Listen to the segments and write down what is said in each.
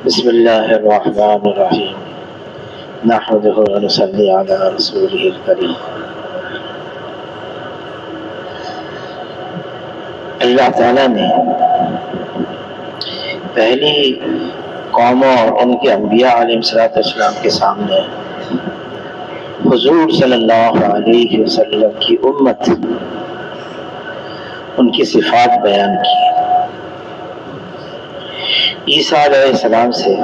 بسم اللہ الرحمن الرحیم نحمدہ ونصلی علی رسولہ الکریم۔ اللہ تعالیٰ نے پہلی قوموں اور ان کے انبیاء علیہ السلام کے سامنے حضور صلی اللہ علیہ وسلم کی امت، ان کی صفات بیان کی۔ عیسیٰ علیہ السلام سے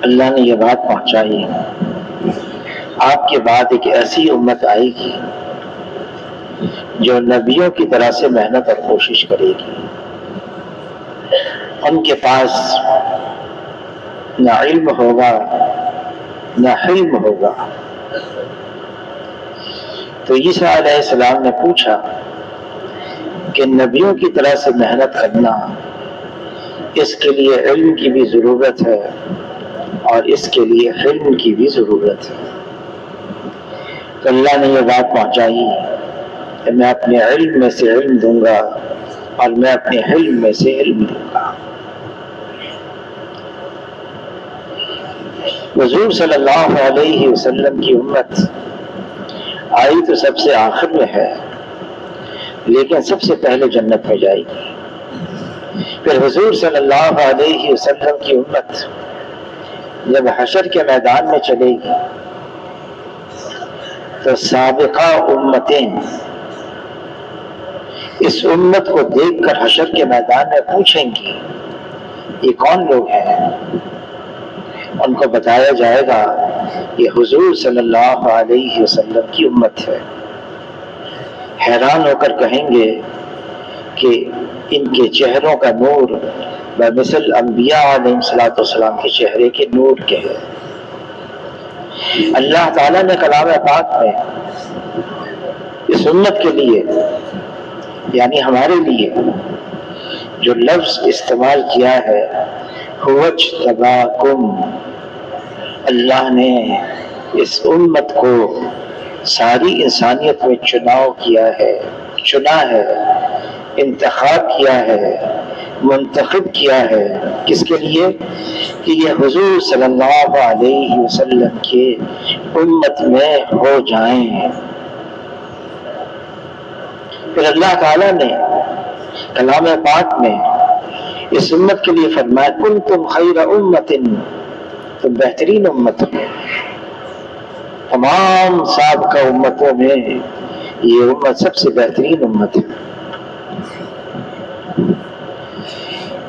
اللہ نے یہ بات پہنچائی، آپ کے بعد ایک ایسی امت آئے گی جو نبیوں کی طرح سے محنت اور کوشش کرے گی۔ ان کے پاس نہ علم ہوگا نہ حلم ہوگا۔ تو عیسیٰ علیہ السلام نے پوچھا کہ نبیوں کی طرح سے محنت کرنا، اس کے لیے علم کی بھی ضرورت ہے اور اس کے لیے حلم کی بھی ضرورت ہے۔ تو اللہ نے یہ بات پہنچائی کہ میں اپنے علم میں سے علم دوں گا اور میں اپنے حلم میں سے علم دوں گا۔ حضور صلی اللہ علیہ وسلم کی امت آئی تو سب سے آخر میں ہے، لیکن سب سے پہلے جنت میں جائے گی۔ پھر حضور صلی اللہ علیہ وسلم کی امت جب حشر کے میدان میں چلے گی تو سابقہ امتیں اس امت کو دیکھ کر حشر کے میدان میں پوچھیں گی یہ کون لوگ ہیں؟ ان کو بتایا جائے گا یہ حضور صلی اللہ علیہ وسلم کی امت ہے۔ حیران ہو کر کہیں گے کہ ان کے چہروں کا نور بمثل انبیاء علیہ السلام کے چہرے کے نور کے ہے۔ اللہ تعالیٰ نے کلام پاک میں اس امت کے لیے، یعنی ہمارے لیے، جو لفظ استعمال کیا ہے "اجتباکم"، اللہ نے اس امت کو ساری انسانیت میں چنا ہے، انتخاب کیا ہے، منتخب کیا ہے۔ کس کے لیے؟ کہ یہ حضور صلی اللہ علیہ وسلم کے امت میں ہو جائیں۔ پھر اللہ تعالیٰ نے کلام پاک میں اس امت کے لیے فرمایا کنتم خیر امت، تم بہترین امت ہو۔ تمام سابقہ امتوں میں یہ امت سب سے بہترین امت ہے۔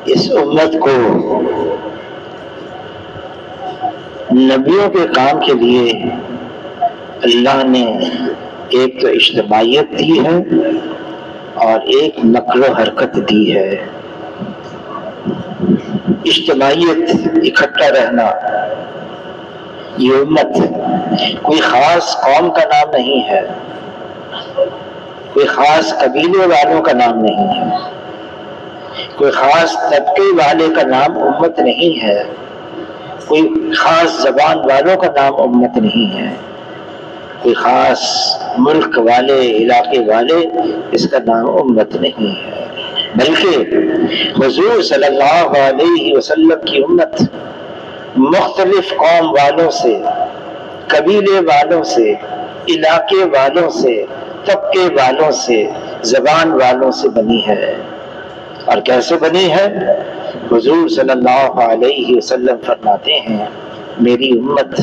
اس امت کو نبیوں کے کام کے لیے اللہ نے ایک تو اجتماعیت دی ہے اور ایک نقل و حرکت دی ہے۔ اجتماعیت، اکٹھا رہنا۔ یہ امت کوئی خاص قوم کا نام نہیں ہے، کوئی خاص قبیلے والوں کا نام نہیں ہے، کوئی خاص طبقے والے کا نام امت نہیں ہے، کوئی خاص زبان والوں کا نام امت نہیں ہے، کوئی خاص ملک والے، علاقے والے، اس کا نام امت نہیں ہے، بلکہ حضور صلی اللہ علیہ وسلم کی امت مختلف قوم والوں سے، قبیلے والوں سے، علاقے والوں سے، طبقے والوں سے، زبان والوں سے بنی ہے۔ اور کیسے بنی ہے؟ حضور صلی اللہ علیہ وسلم فرماتے ہیں میری امت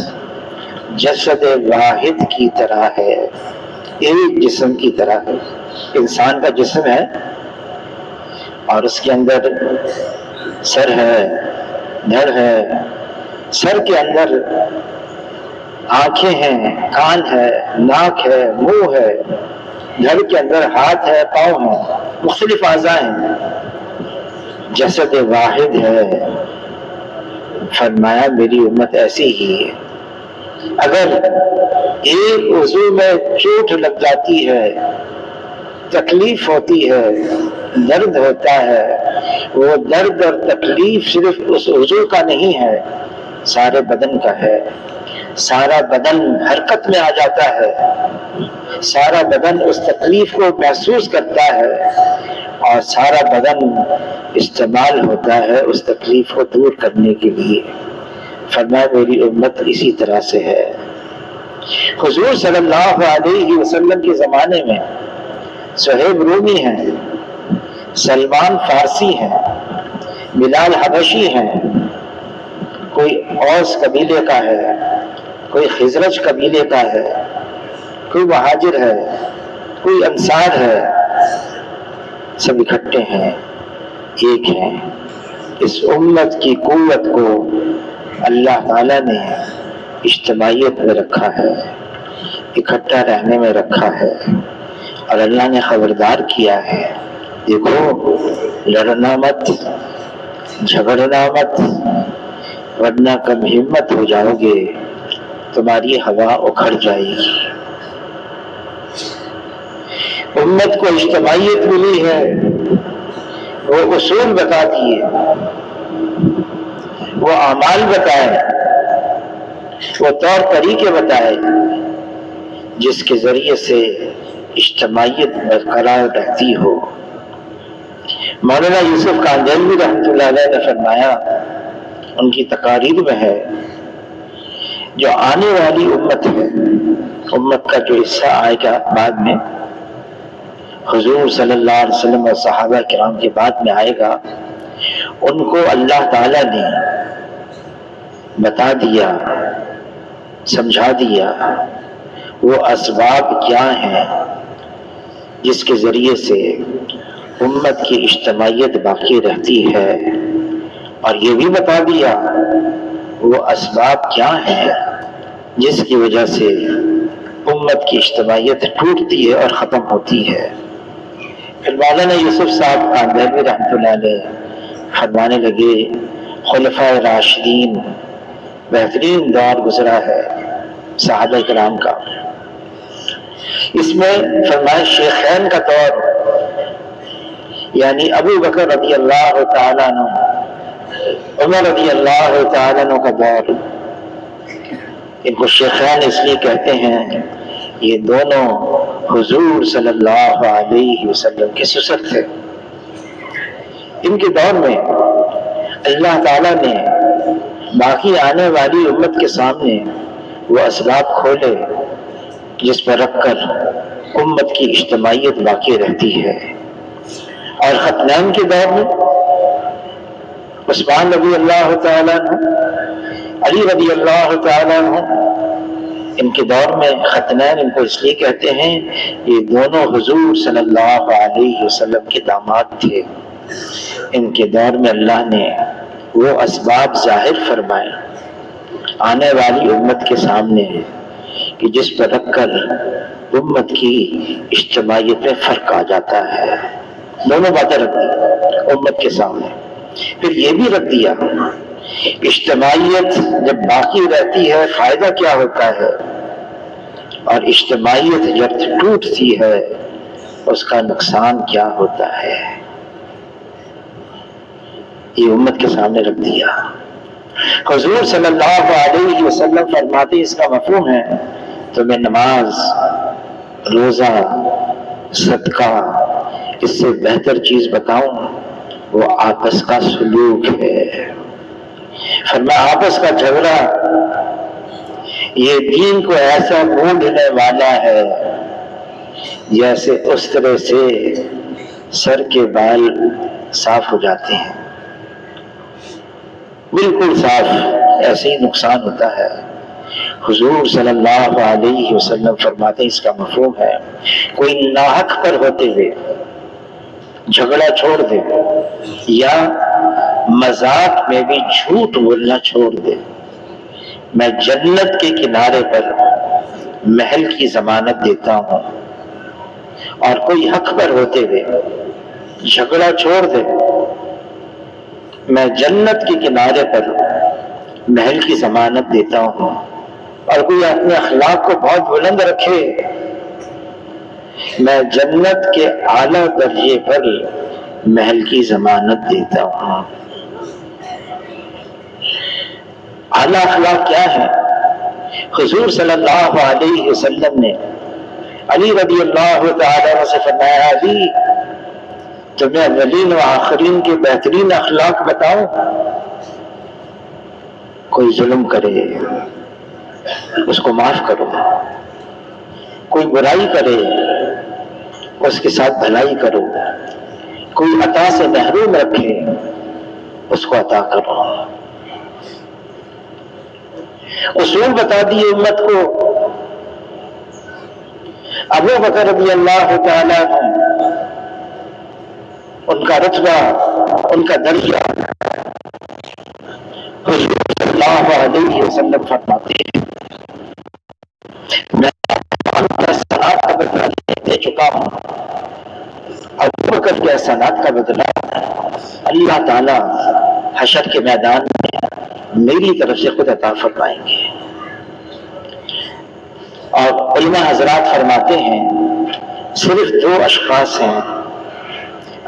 جسد واحد کی طرح ہے، ایک جسم کی طرح ہے۔ انسان کا جسم ہے اور اس کے اندر سر ہے، دھڑ ہے، سر کے اندر آنکھیں ہیں، کان ہے، ناک ہے، منہ ہے، دھڑ کے اندر ہاتھ ہے، پاؤں ہیں، مختلف اعضاء ہیں، جسد واحد ہے۔ فرمایا میری امت ایسی ہی ہے۔ اگر ایک عضو میں چوٹ لگ جاتی ہے، تکلیف ہوتی ہے، درد ہوتا ہے، وہ درد اور تکلیف صرف اس عضو کا نہیں ہے، سارے بدن کا ہے۔ سارا بدن حرکت میں آ جاتا ہے، سارا بدن اس تکلیف کو محسوس کرتا ہے، اور سارا بدن استعمال ہوتا ہے اس تکلیف کو دور کرنے کے لیے۔ فرمایا میری امت اسی طرح سے ہے۔ حضور صلی اللہ علیہ وسلم کے زمانے میں صہیب رومی ہیں، سلمان فارسی ہیں، بلال حبشی ہیں، کوئی اوس قبیلے کا ہے، کوئی خزرج قبیلے کا ہے، کوئی مہاجر ہے، کوئی انصار ہے، سب اکٹھے ہیں، ایک ہیں۔ اس امت کی قوت کو اللہ تعالیٰ نے اجتماعیت میں رکھا ہے، اکٹھا رہنے میں رکھا ہے، اور اللہ نے خبردار کیا ہے، دیکھو لڑنا مت، جھگڑنا مت، ورنہ کم ہمت ہو جاؤ گے، تمہاری ہوا اکھڑ جائے گی۔ امت کو اجتماعیت ملی ہے، وہ اصول بتا دیے، وہ اعمال بتائے، وہ طور طریقے بتائے جس کے ذریعے سے اجتماعیت برقرار رہتی ہو۔ مولانا یوسف کاندھلوی رحمۃ اللہ علیہ نے فرمایا، ان کی تقاریر میں ہے، جو آنے والی امت ہے، امت کا جو حصہ آئے گا بعد میں، حضور صلی اللہ علیہ وسلم اور صحابہ کرام کے بعد میں آئے گا، ان کو اللہ تعالیٰ نے بتا دیا، سمجھا دیا وہ اسباب کیا ہیں جس کے ذریعے سے امت کی اجتماعیت باقی رہتی ہے، اور یہ بھی بتا دیا وہ اسباب کیا ہیں جس کی وجہ سے امت کی اجتماعیت ٹوٹتی ہے اور ختم ہوتی ہے۔ پھر مولانا یوسف صاحب کاندھلوی رحمۃ اللہ علیہ فرمانے لگے، خلفائے راشدین بہترین دور گزرا ہے صحابہ کرام کا، اس میں فرمایا شیخین کا دور، یعنی ابو بکر رضی اللہ تعالیٰ عنہ، عمر رضی اللہ تعالیٰ عنہ کا دور، ان کو شیخین اس لیے کہتے ہیں، یہ دونوں حضور صلی اللہ علیہ وسلم کے سسر تھے۔ ان کے دور میں اللہ تعالیٰ نے باقی آنے والی امت کے سامنے وہ اسباب کھولے جس پر رکھ کر امت کی اجتماعیت باقی رہتی ہے۔ اور ختنین کے دور میں عثمان رضی اللہ تعالیٰ عنہ، علی رضی اللہ تعالیٰ عنہ، ان کے دور میں ختنین ان کو اس لیے کہتے ہیں، یہ دونوں حضور صلی اللہ علیہ وسلم کے داماد تھے۔ ان کے دور میں اللہ نے وہ اسباب ظاہر فرمائے آنے والی امت کے سامنے کہ جس پر رکھ کر امت کی اجتماعیت میں فرق آ جاتا ہے۔ دونوں باتیں رکھ دی امت کے سامنے، پھر یہ بھی رکھ دیا اجتماعیت جب باقی رہتی ہے فائدہ کیا ہوتا ہے، اور اجتماعیت جب ٹوٹتی ہے اس کا نقصان کیا ہوتا ہے، یہ امت کے سامنے رکھ دیا۔ حضور صلی اللہ علیہ وسلم فرماتے اس کا مفہوم ہے، تمہیں نماز، روزہ، صدقہ، اس سے بہتر چیز بتاؤں، وہ آپس کا سلوک ہے۔ فرمایا آپس کا جھگڑا یہ دین کو ایسا موڑنے والا ہے جیسے اس طرح سے سر کے بال صاف ہو جاتے ہیں، بالکل صاف، ایسے ہی نقصان ہوتا ہے۔ حضور صلی اللہ علیہ وسلم فرماتے اس کا مفہوم ہے، کوئی ناحق پر ہوتے ہوئے جھگڑا چھوڑ دے یا مذاق میں بھی جھوٹ بولنا چھوڑ دے، میں جنت کے کنارے پر محل کی ضمانت دیتا ہوں۔ اور کوئی حق پر ہوتے ہوئے جھگڑا چھوڑ دے، میں جنت کے کنارے پر محل کی ضمانت دیتا ہوں۔ اور کوئی اپنے اخلاق کو بہت بلند رکھے، میں جنت کے اعلیٰ درجے پر محل کی ضمانت دیتا ہوں۔ اعلیٰ اخلاق کیا ہے؟ حضور صلی اللہ علیہ وسلم نے علی رضی اللہ تعالیٰ عنہ سے فرمایا، علی تمہیں اولین و آخرین کے بہترین اخلاق بتاؤں؟ کوئی ظلم کرے اس کو معاف کرو، کوئی برائی کرے اس کے ساتھ بھلائی کرو، کوئی عطا سے محروم رکھے اس کو عطا کرو۔ اصول بتا دیے امت کو۔ ابو بکر رضی اللہ تعالیٰ عنہ، ان کا رتبہ، ان کا درجہ حضور صلی اللہ علیہ وسلم فرماتے ہیں، میں احسانات کا بدلہ دے چکا ہوں، ابو بکر کے احسانات کا بدلہ اللہ تعالیٰ حشر کے میدان میں میری طرف سے خود عطا فرمائیں گے۔ اور علماء حضرات فرماتے ہیں صرف 2 اشخاص ہیں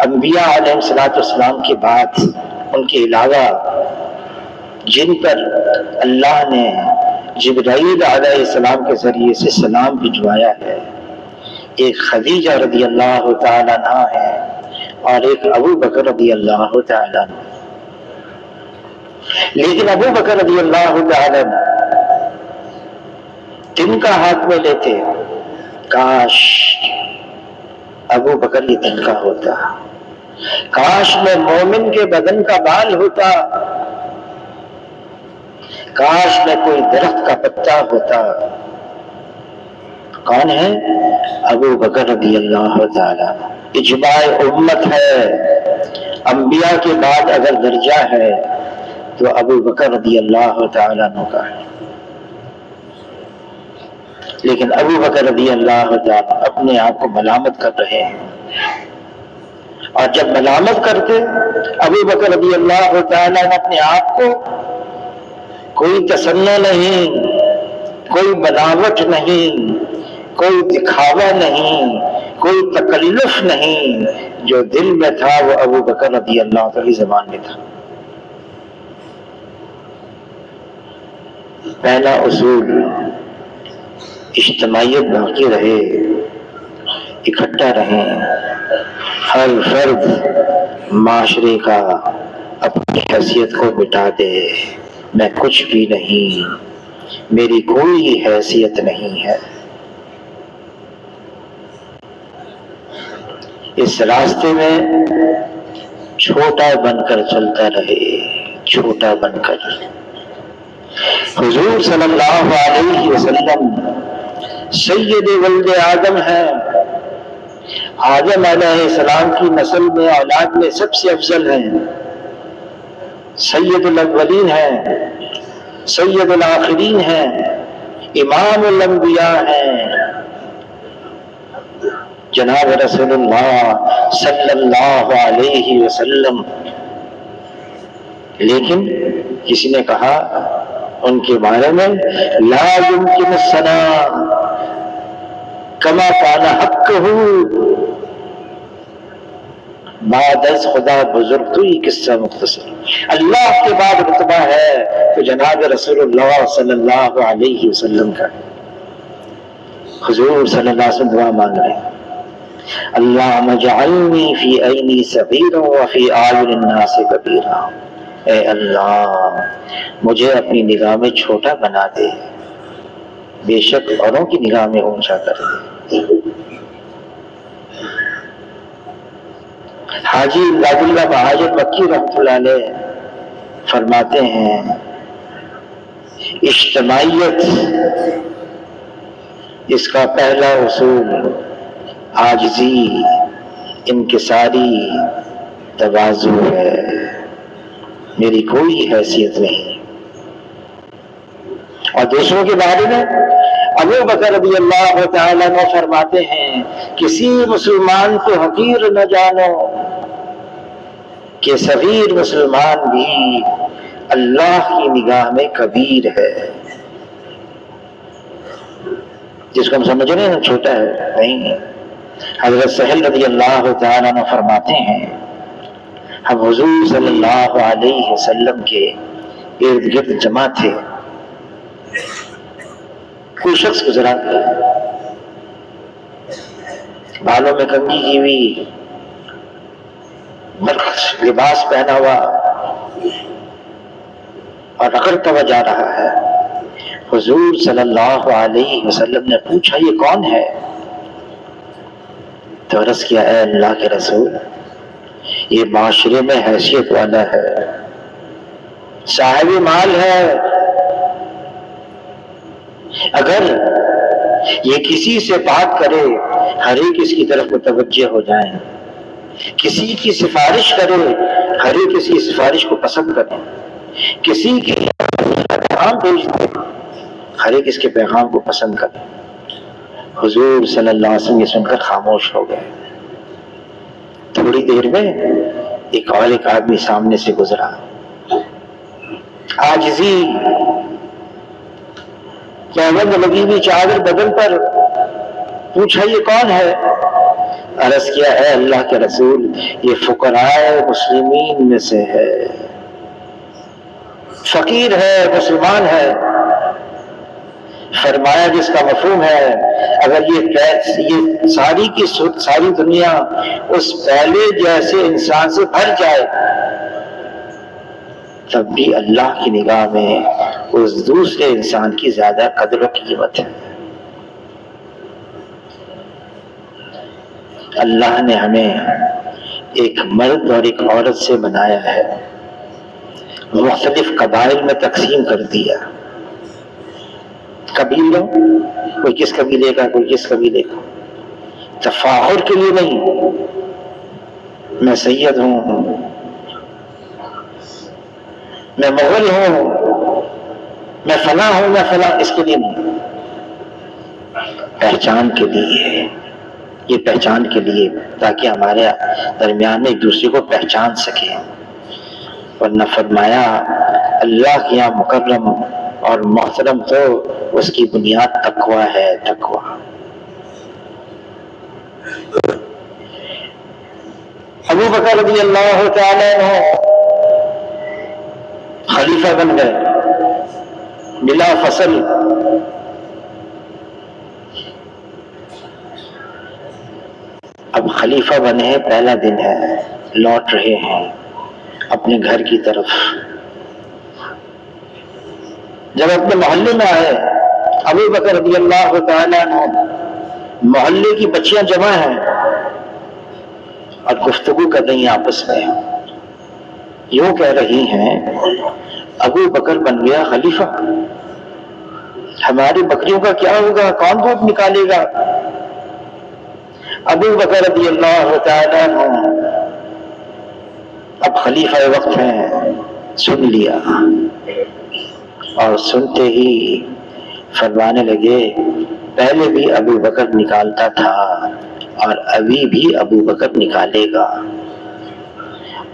انبیاء علیہ السلام کے بعد ان کے علاوہ جن پر اللہ نے جبرائیل علیہ السلام کے ذریعے سے سلام بھجوایا ہے، ایک خدیجہ رضی اللہ تعالیٰ عنہ ہے اور ایک ابو بکر رضی اللہ تعالیٰ عنہ۔ لیکن ابو بکر رضی اللہ تعالیٰ عنہ دن کا ہاتھ میں لیتے، کاش ابو بکر یہ دن کا ہوتا، کاش میں مومن کے بدن کا بال ہوتا، کاش میں کوئی درخت کا پتا ہوتا۔ کون ہے؟ ابو بکر رضی اللہ تعالی۔ اجماع امت ہے، انبیاء کے بعد اگر درجہ ہے تو ابو بکر رضی اللہ تعالی عنہ کا ہے۔ لیکن ابو بکر رضی اللہ تعالی اپنے آپ کو ملامت کر رہے ہیں، اور جب ملامت کرتے ابو بکر رضی اللہ تعالی عنہ اپنے آپ کو، کوئی تصنع نہیں، کوئی بناوٹ نہیں، کوئی دکھاوا نہیں، کوئی تکلف نہیں، جو دل میں تھا وہ ابو بکر رضی اللہ تعالی زبان میں تھا۔ پہلا اصول، اجتماعیت باقی رہے، اکٹھا رہیں، ہر فرد معاشرے کا اپنی حیثیت کو مٹا دے، میں کچھ بھی نہیں، میری کوئی حیثیت نہیں ہے۔ اس راستے میں چھوٹا بن کر چلتا رہے، چھوٹا بن کر۔ حضور صلی اللہ علیہ وسلم سید ولد آدم ہے، آدم علیہ السلام کی نسل میں، اولاد میں سب سے افضل ہیں، سید الاولین ہیں، سید الآخرین ہیں، امام الانبیاء ہیں، جناب رسول اللہ صلی اللہ علیہ وسلم۔ لیکن کسی نے کہا ان کے بارے میں، لا يمكن الثناء کما کان حقہ، بعد از خدا بزرگ، تو یہ قصہ مختصر، اللہ کے بعد رتبہ ہے تو جناب رسول اللہ صلی اللہ علیہ وسلم کا۔ حضور صلی اللہ علیہ وسلم دعا مانگ رہے ہیں، اللہم اجعلنی فی عینی صغیرا وفی اعین الناس کبیرا، اے اللہ مجھے اپنی نگاہ میں چھوٹا بنا دے، بے شک اوروں کی نگاہ میں اونچا کر دے۔ حاجی عبد اللہ مہاجر مکی رحمۃ اللہ علیہ فرماتے ہیں، اجتماعیت اس کا پہلا اصول عاجزی، انکساری، تواضع ہے، میری کوئی حیثیت نہیں۔ اور دوسروں کے بارے میں ابو بکر رضی اللہ تعالیٰ عنہ فرماتے ہیں، کسی مسلمان کو حقیر نہ جانو کہ صغیر مسلمان بھی اللہ کی نگاہ میں کبیر ہے۔ جس کو ہم سمجھ رہے ہیں چھوٹا ہے، نہیں۔ حضرت سہل رضی اللہ تعالیٰ عنہ فرماتے ہیں، ہم حضور صلی اللہ علیہ وسلم کے ارد گرد جمع تھے، کوئی شخص گزرا، بالوں میں کنگھی کی ہوئی، مرخص لباس پہنا ہوا اور رگڑتا ہوا جا رہا ہے. حضور صلی اللہ علیہ وسلم نے پوچھا یہ کون ہے؟ تو عرض کیا اے اللہ کے رسول یہ معاشرے میں حیثیت والا ہے، صاحب مال ہے، اگر یہ کسی سے بات کرے ہر ایک اس کی طرف متوجہ ہو جائیں، کسی کی سفارش کرے ہر ایک اس کی سفارش کو پسند کریں، کسی کے پیغام بھیج دے ہر ایک اس کے پیغام کو پسند کریں. حضور صلی اللہ علیہ وسلم یہ سن کر خاموش ہو گئے. تھوڑی دیر میں ایک آدمی سامنے سے گزرا، عاجزی، پابند لگی ہوئی چادر بدن پر. پوچھا یہ کون ہے؟ عرض کیا اے اللہ کے رسول یہ فقراء مسلمین میں سے ہے، فقیر ہے، مسلمان ہے. فرمایا جس کا مفہوم ہے اگر یہ ساری کی ساری دنیا اس پہلے جیسے انسان سے بھر جائے تب بھی اللہ کی نگاہ میں اس دوسرے انسان کی زیادہ قدر و قیمت ہے. اللہ نے ہمیں ایک مرد اور ایک عورت سے بنایا ہے، مختلف قبائل میں تقسیم کر دیا. قبیلوں، کوئی کس قبیلے کا کوئی کس قبیلے کا، تفاخر کے لیے نہیں، میں سید ہوں، میں مغل ہوں، میں فلاں ہوں، میں فلاں، اس کے لیے نہیں، پہچان کے لیے. یہ پہچان کے لیے تاکہ ہمارے درمیان میں ایک دوسرے کو پہچان سکیں. ورنہ فرمایا اللہ کے یہاں مکرم اور محترم تو اس کی بنیاد تقوی ہے، تقوی. ابو بکر رضی اللہ تعالی عنہ خلیفہ بن گئے بلا فصل. اب خلیفہ بنے ہیں، پہلا دن ہے، لوٹ رہے ہیں اپنے گھر کی طرف. جب اپنے محلے میں آئے ابو بکر رضی اللہ تعالیٰ عنہ، محلے کی بچیاں جمع ہیں اور گفتگو کر رہی ہیں آپس میں. یوں کہہ رہی ہیں ابو بکر بن گیا خلیفہ، ہماری بکریوں کا کیا ہوگا، کون دودھ نکالے گا؟ ابو بکر رضی اللہ تعالیٰ عنہ اب خلیفہ وقت ہیں، سن لیا اور سنتے ہی فرمانے لگے پہلے بھی ابو بکر نکالتا تھا اور ابھی بھی ابو بکر نکالے گا.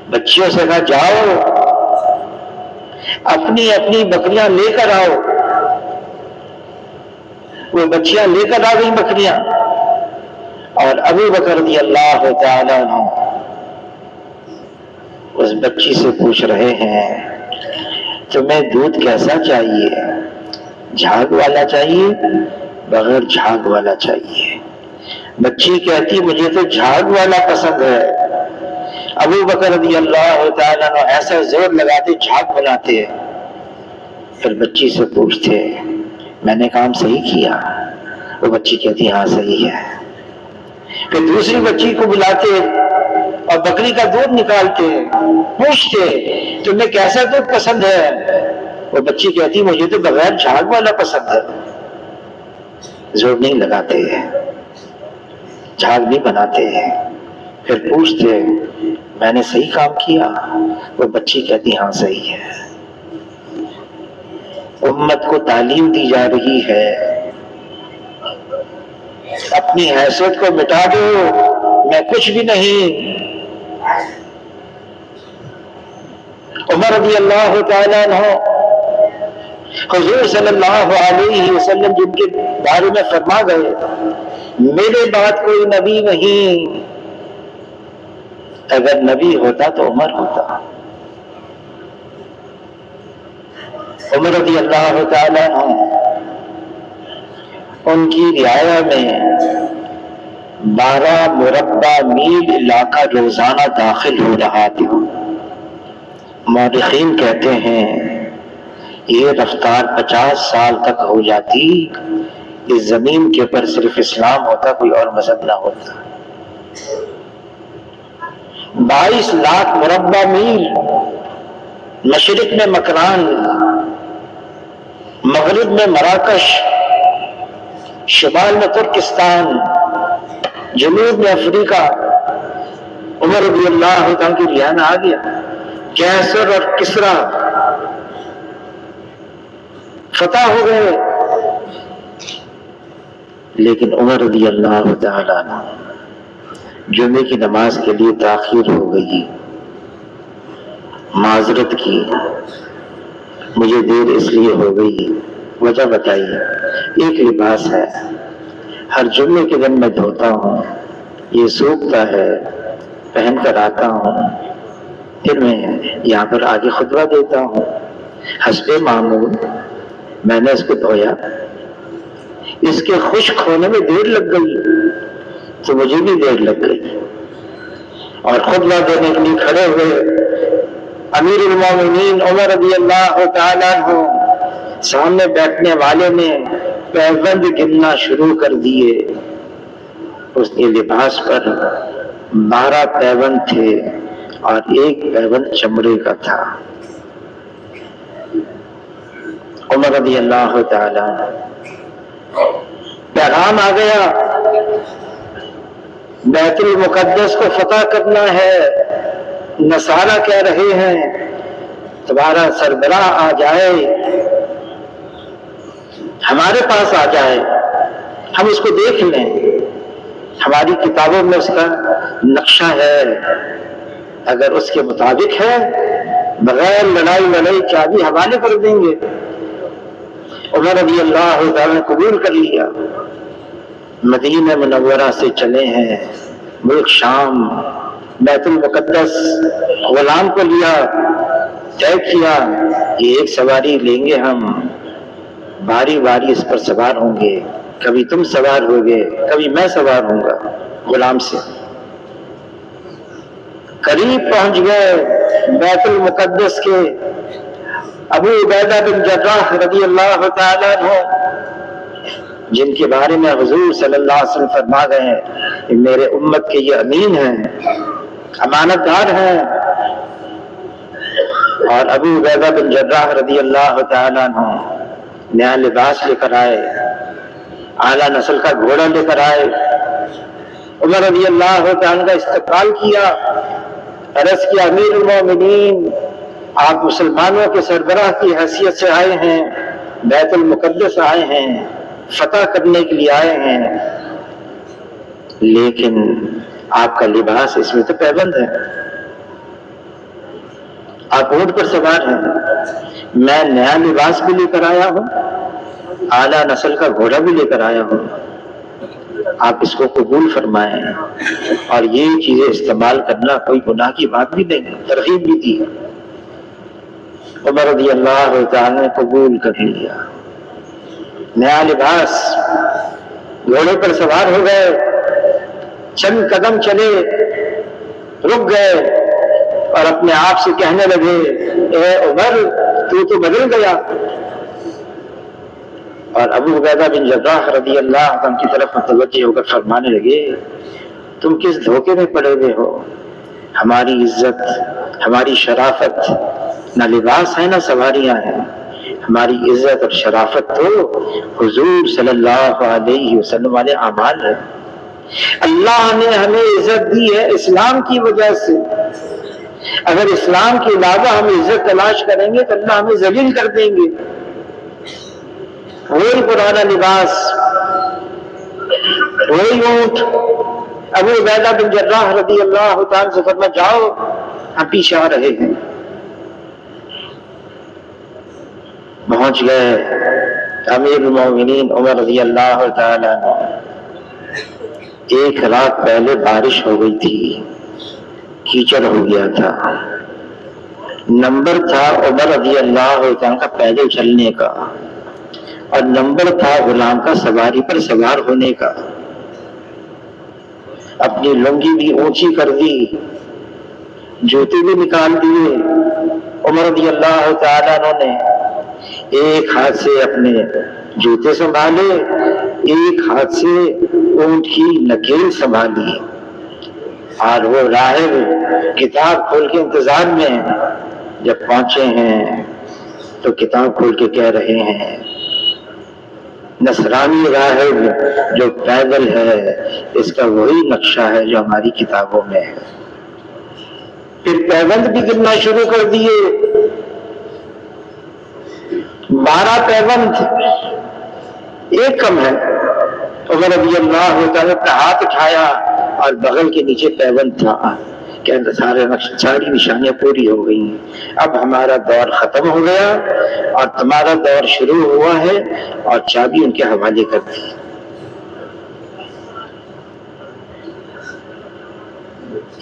بچیوں سے کہا جاؤ اپنی اپنی بکریاں لے کر آؤ. وہ بچیاں لے کر آ گئی بکریاں، اور ابو بکر رضی اللہ تعالیٰ عنہ اس بچی سے پوچھ رہے ہیں تمہیں دودھ کیسا چاہیے، جھاگ والا چاہیے بغیر جھاگ والا چاہیے؟ بچی کہتی مجھے تو جھاگ والا پسند ہے. ابو بکر رضی اللہ تعالیٰ عنہ ایسا زور لگاتے جھاگ بناتے، پھر بچی سے پوچھتے میں نے کام صحیح کیا؟ وہ بچی کہتی ہاں صحیح ہے. پھر دوسری بچی کو بلاتے اور بکری کا دودھ نکالتے، پوچھتے تمہیں کیسا دودھ پسند ہے؟ وہ بچی کہتی مجھے تو بغیر جھاگ والا پسند ہے. زور نہیں لگاتے، جھاگ نہیں بناتے. پھر پوچھتے میں نے صحیح کام کیا؟ وہ بچی کہتی ہاں صحیح ہے. امت کو تعلیم دی جا رہی ہے اپنی حیثیت کو مٹا دو، میں کچھ بھی نہیں. عمر رضی اللہ تعالیٰ عنہ حضور صلی اللہ علیہ وسلم جن کے بارے میں فرما گئے میرے بعد کوئی نبی نہیں، اگر نبی ہوتا تو عمر ہوتا. عمر رضی اللہ تعالیٰ عنہ ان کی رعایا میں 12 مربع میل علاقہ روزانہ داخل ہو رہا تھا۔ مورخین کہتے ہیں یہ رفتار 50 سال تک ہو جاتی، اس زمین کے اوپر صرف اسلام ہوتا، کوئی اور مذہب نہ ہوتا۔ 22 لاکھ مربع میل، مشرق میں مکران، مغرب میں مراکش، شمال میں ترکستان، جنوب میں افریقہ۔ عمر رضی اللہ عنہ کی رہن آ گیا، کیسر اور کسرا فتح ہو گئے، لیکن عمر رضی اللہ تعالیٰ عنہ جمعے کی نماز کے لیے تاخیر ہو گئی، معذرت کی، مجھے دیر اس لیے ہو گئی، وجہ بتائیے۔ ایک لباس ہے، ہر جمعے کے دن میں دھوتا ہوں، یہ سوکھتا ہے، پہن کر آتا ہوں، پھر میں یہاں پر آگے خطبہ دیتا ہوں، حسب معمول میں نے اس کو دھویا، اس کے خشک ہونے میں دیر لگ گئی تو مجھے بھی دیر لگ گئی، اور خطبہ دینے کے لیے کھڑے ہوئے امیر المومنین عمر رضی اللہ تعالیٰ عنہ، سامنے بیٹھنے والے نے پیوند گننا شروع کر دیے۔ اس کے لباس پر 12 پیوند تھے اور ایک پیوند چمڑے کا تھا۔ عمر رضی اللہ تعالیٰ پیغام آ گیا، بیت المقدس کو فتح کرنا ہے۔ نصارہ کہہ رہے ہیں تمہارا سربراہ آ جائے، ہمارے پاس آ جائے، ہم اس کو دیکھ لیں، ہماری کتابوں میں اس کا نقشہ ہے، اگر اس کے مطابق ہے بغیر لڑائی چابی حوالے کر دیں گے۔ عمر رضی اللہ تعالیٰ نے قبول کر لیا، مدینہ منورہ سے چلے ہیں ملک شام، بیت المقدس، غلام کو لیا، طے کیا یہ ایک سواری لیں گے، ہم باری باری اس پر سوار ہوں گے، کبھی تم سوار ہوگے، کبھی میں سوار ہوں گا غلام سے۔ قریب پہنچ گئے بیت المقدس کے، ابو عبیدہ بن جراح رضی اللہ تعالیٰ عنہ، جن کے بارے میں حضور صلی اللہ علیہ وسلم فرما گئے ہیں کہ میرے امت کے یہ امین ہیں، امانت دار ہیں، اور ابو عبیدہ بن جراح رضی اللہ تعالیٰ عنہ نیا لباس لے کر آئے، اعلیٰ نسل کا گھوڑا لے کر آئے۔ عمر رضی اللہ تعالیٰ کا استقبال کیا، عرض کیا امیر المومنین، آپ مسلمانوں کے سربراہ کی حیثیت سے آئے ہیں، بیت المقدس آئے ہیں، فتح کرنے کے لیے آئے ہیں، لیکن آپ کا لباس اس میں تو پیوند ہے، آپ اونٹ پر سوار ہیں، میں نیا لباس بھی لے کر آیا ہوں، اعلیٰ نسل کا گھوڑا بھی لے کر آیا ہوں، آپ اس کو قبول فرمائیں، اور یہ چیزیں استعمال کرنا کوئی گناہ کی بات بھی نہیں، ترغیب بھی دی۔ عمر رضی اللہ تعالیٰ نے قبول کر لیا، نیا لباس، گھوڑے پر سوار ہو گئے، چند قدم چلے، رک گئے اور اپنے آپ سے کہنے لگے اے عمر تو بدل گیا۔ اور ابو عبیدہ بن جراح رضی اللہ عنہ کی طرف متوجہ ہو کر فرمانے لگے تم کس دھوکے میں پڑے ہوئے ہو، ہماری عزت، ہماری شرافت، نہ لباس ہے نہ سواریاں ہیں، ہماری عزت اور شرافت تو حضور صلی اللہ علیہ وسلم والے اعمال ہے۔ اللہ نے ہمیں عزت دی ہے اسلام کی وجہ سے، اگر اسلام کے علاوہ ہم عزت تلاش کریں گے تو اللہ ہمیں ذلیل کر دیں گے۔ وہی پرانا لباس، وہی اونٹ، ابو عبیدہ بن جراح رضی اللہ تعالیٰ سے فرمایا جاؤ، ہم پیچھے آ رہے ہیں۔ پہنچ گئے، امیر المومنین عمر رضی اللہ تعالیٰ عنہ، ایک رات پہلے بارش ہو گئی تھی، کیچڑ ہو گیا تھا، نمبر تھا عمر رضی اللہ تعالیٰ کا پیدل چلنے کا، اور نمبر تھا غلام کا سواری پر سوار ہونے کا۔ اپنی لنگی بھی اونچی کر دی، جوتے بھی نکال دیے۔ عمر رضی اللہ تعالیٰ عنہ نے ایک ہاتھ سے اپنے جوتے سنبھالے، ایک ہاتھ سے اونٹ کی نکیل سنبھالی، اور وہ راہب کتاب کھول کے انتظار میں جب پہنچے ہیں تو کتاب کھول کے کہہ رہے ہیں نصرانی راہب جو پیدل ہے اس کا وہی نقشہ ہے جو ہماری کتابوں میں ہے۔ پھر پیوند بھی گننا شروع کر دیے، 12 پیوند، ایک کم ہے۔ عمر رضی اللہ تعالیٰ کا ہاتھ اٹھایا اور بغل کے نیچے پیوند تھا کہ ساری نشانیاں پوری ہو گئی، اب ہمارا دور ختم ہو گیا اور تمہارا دور شروع ہوا ہے، اور چابی ان کے حوالے کر دی۔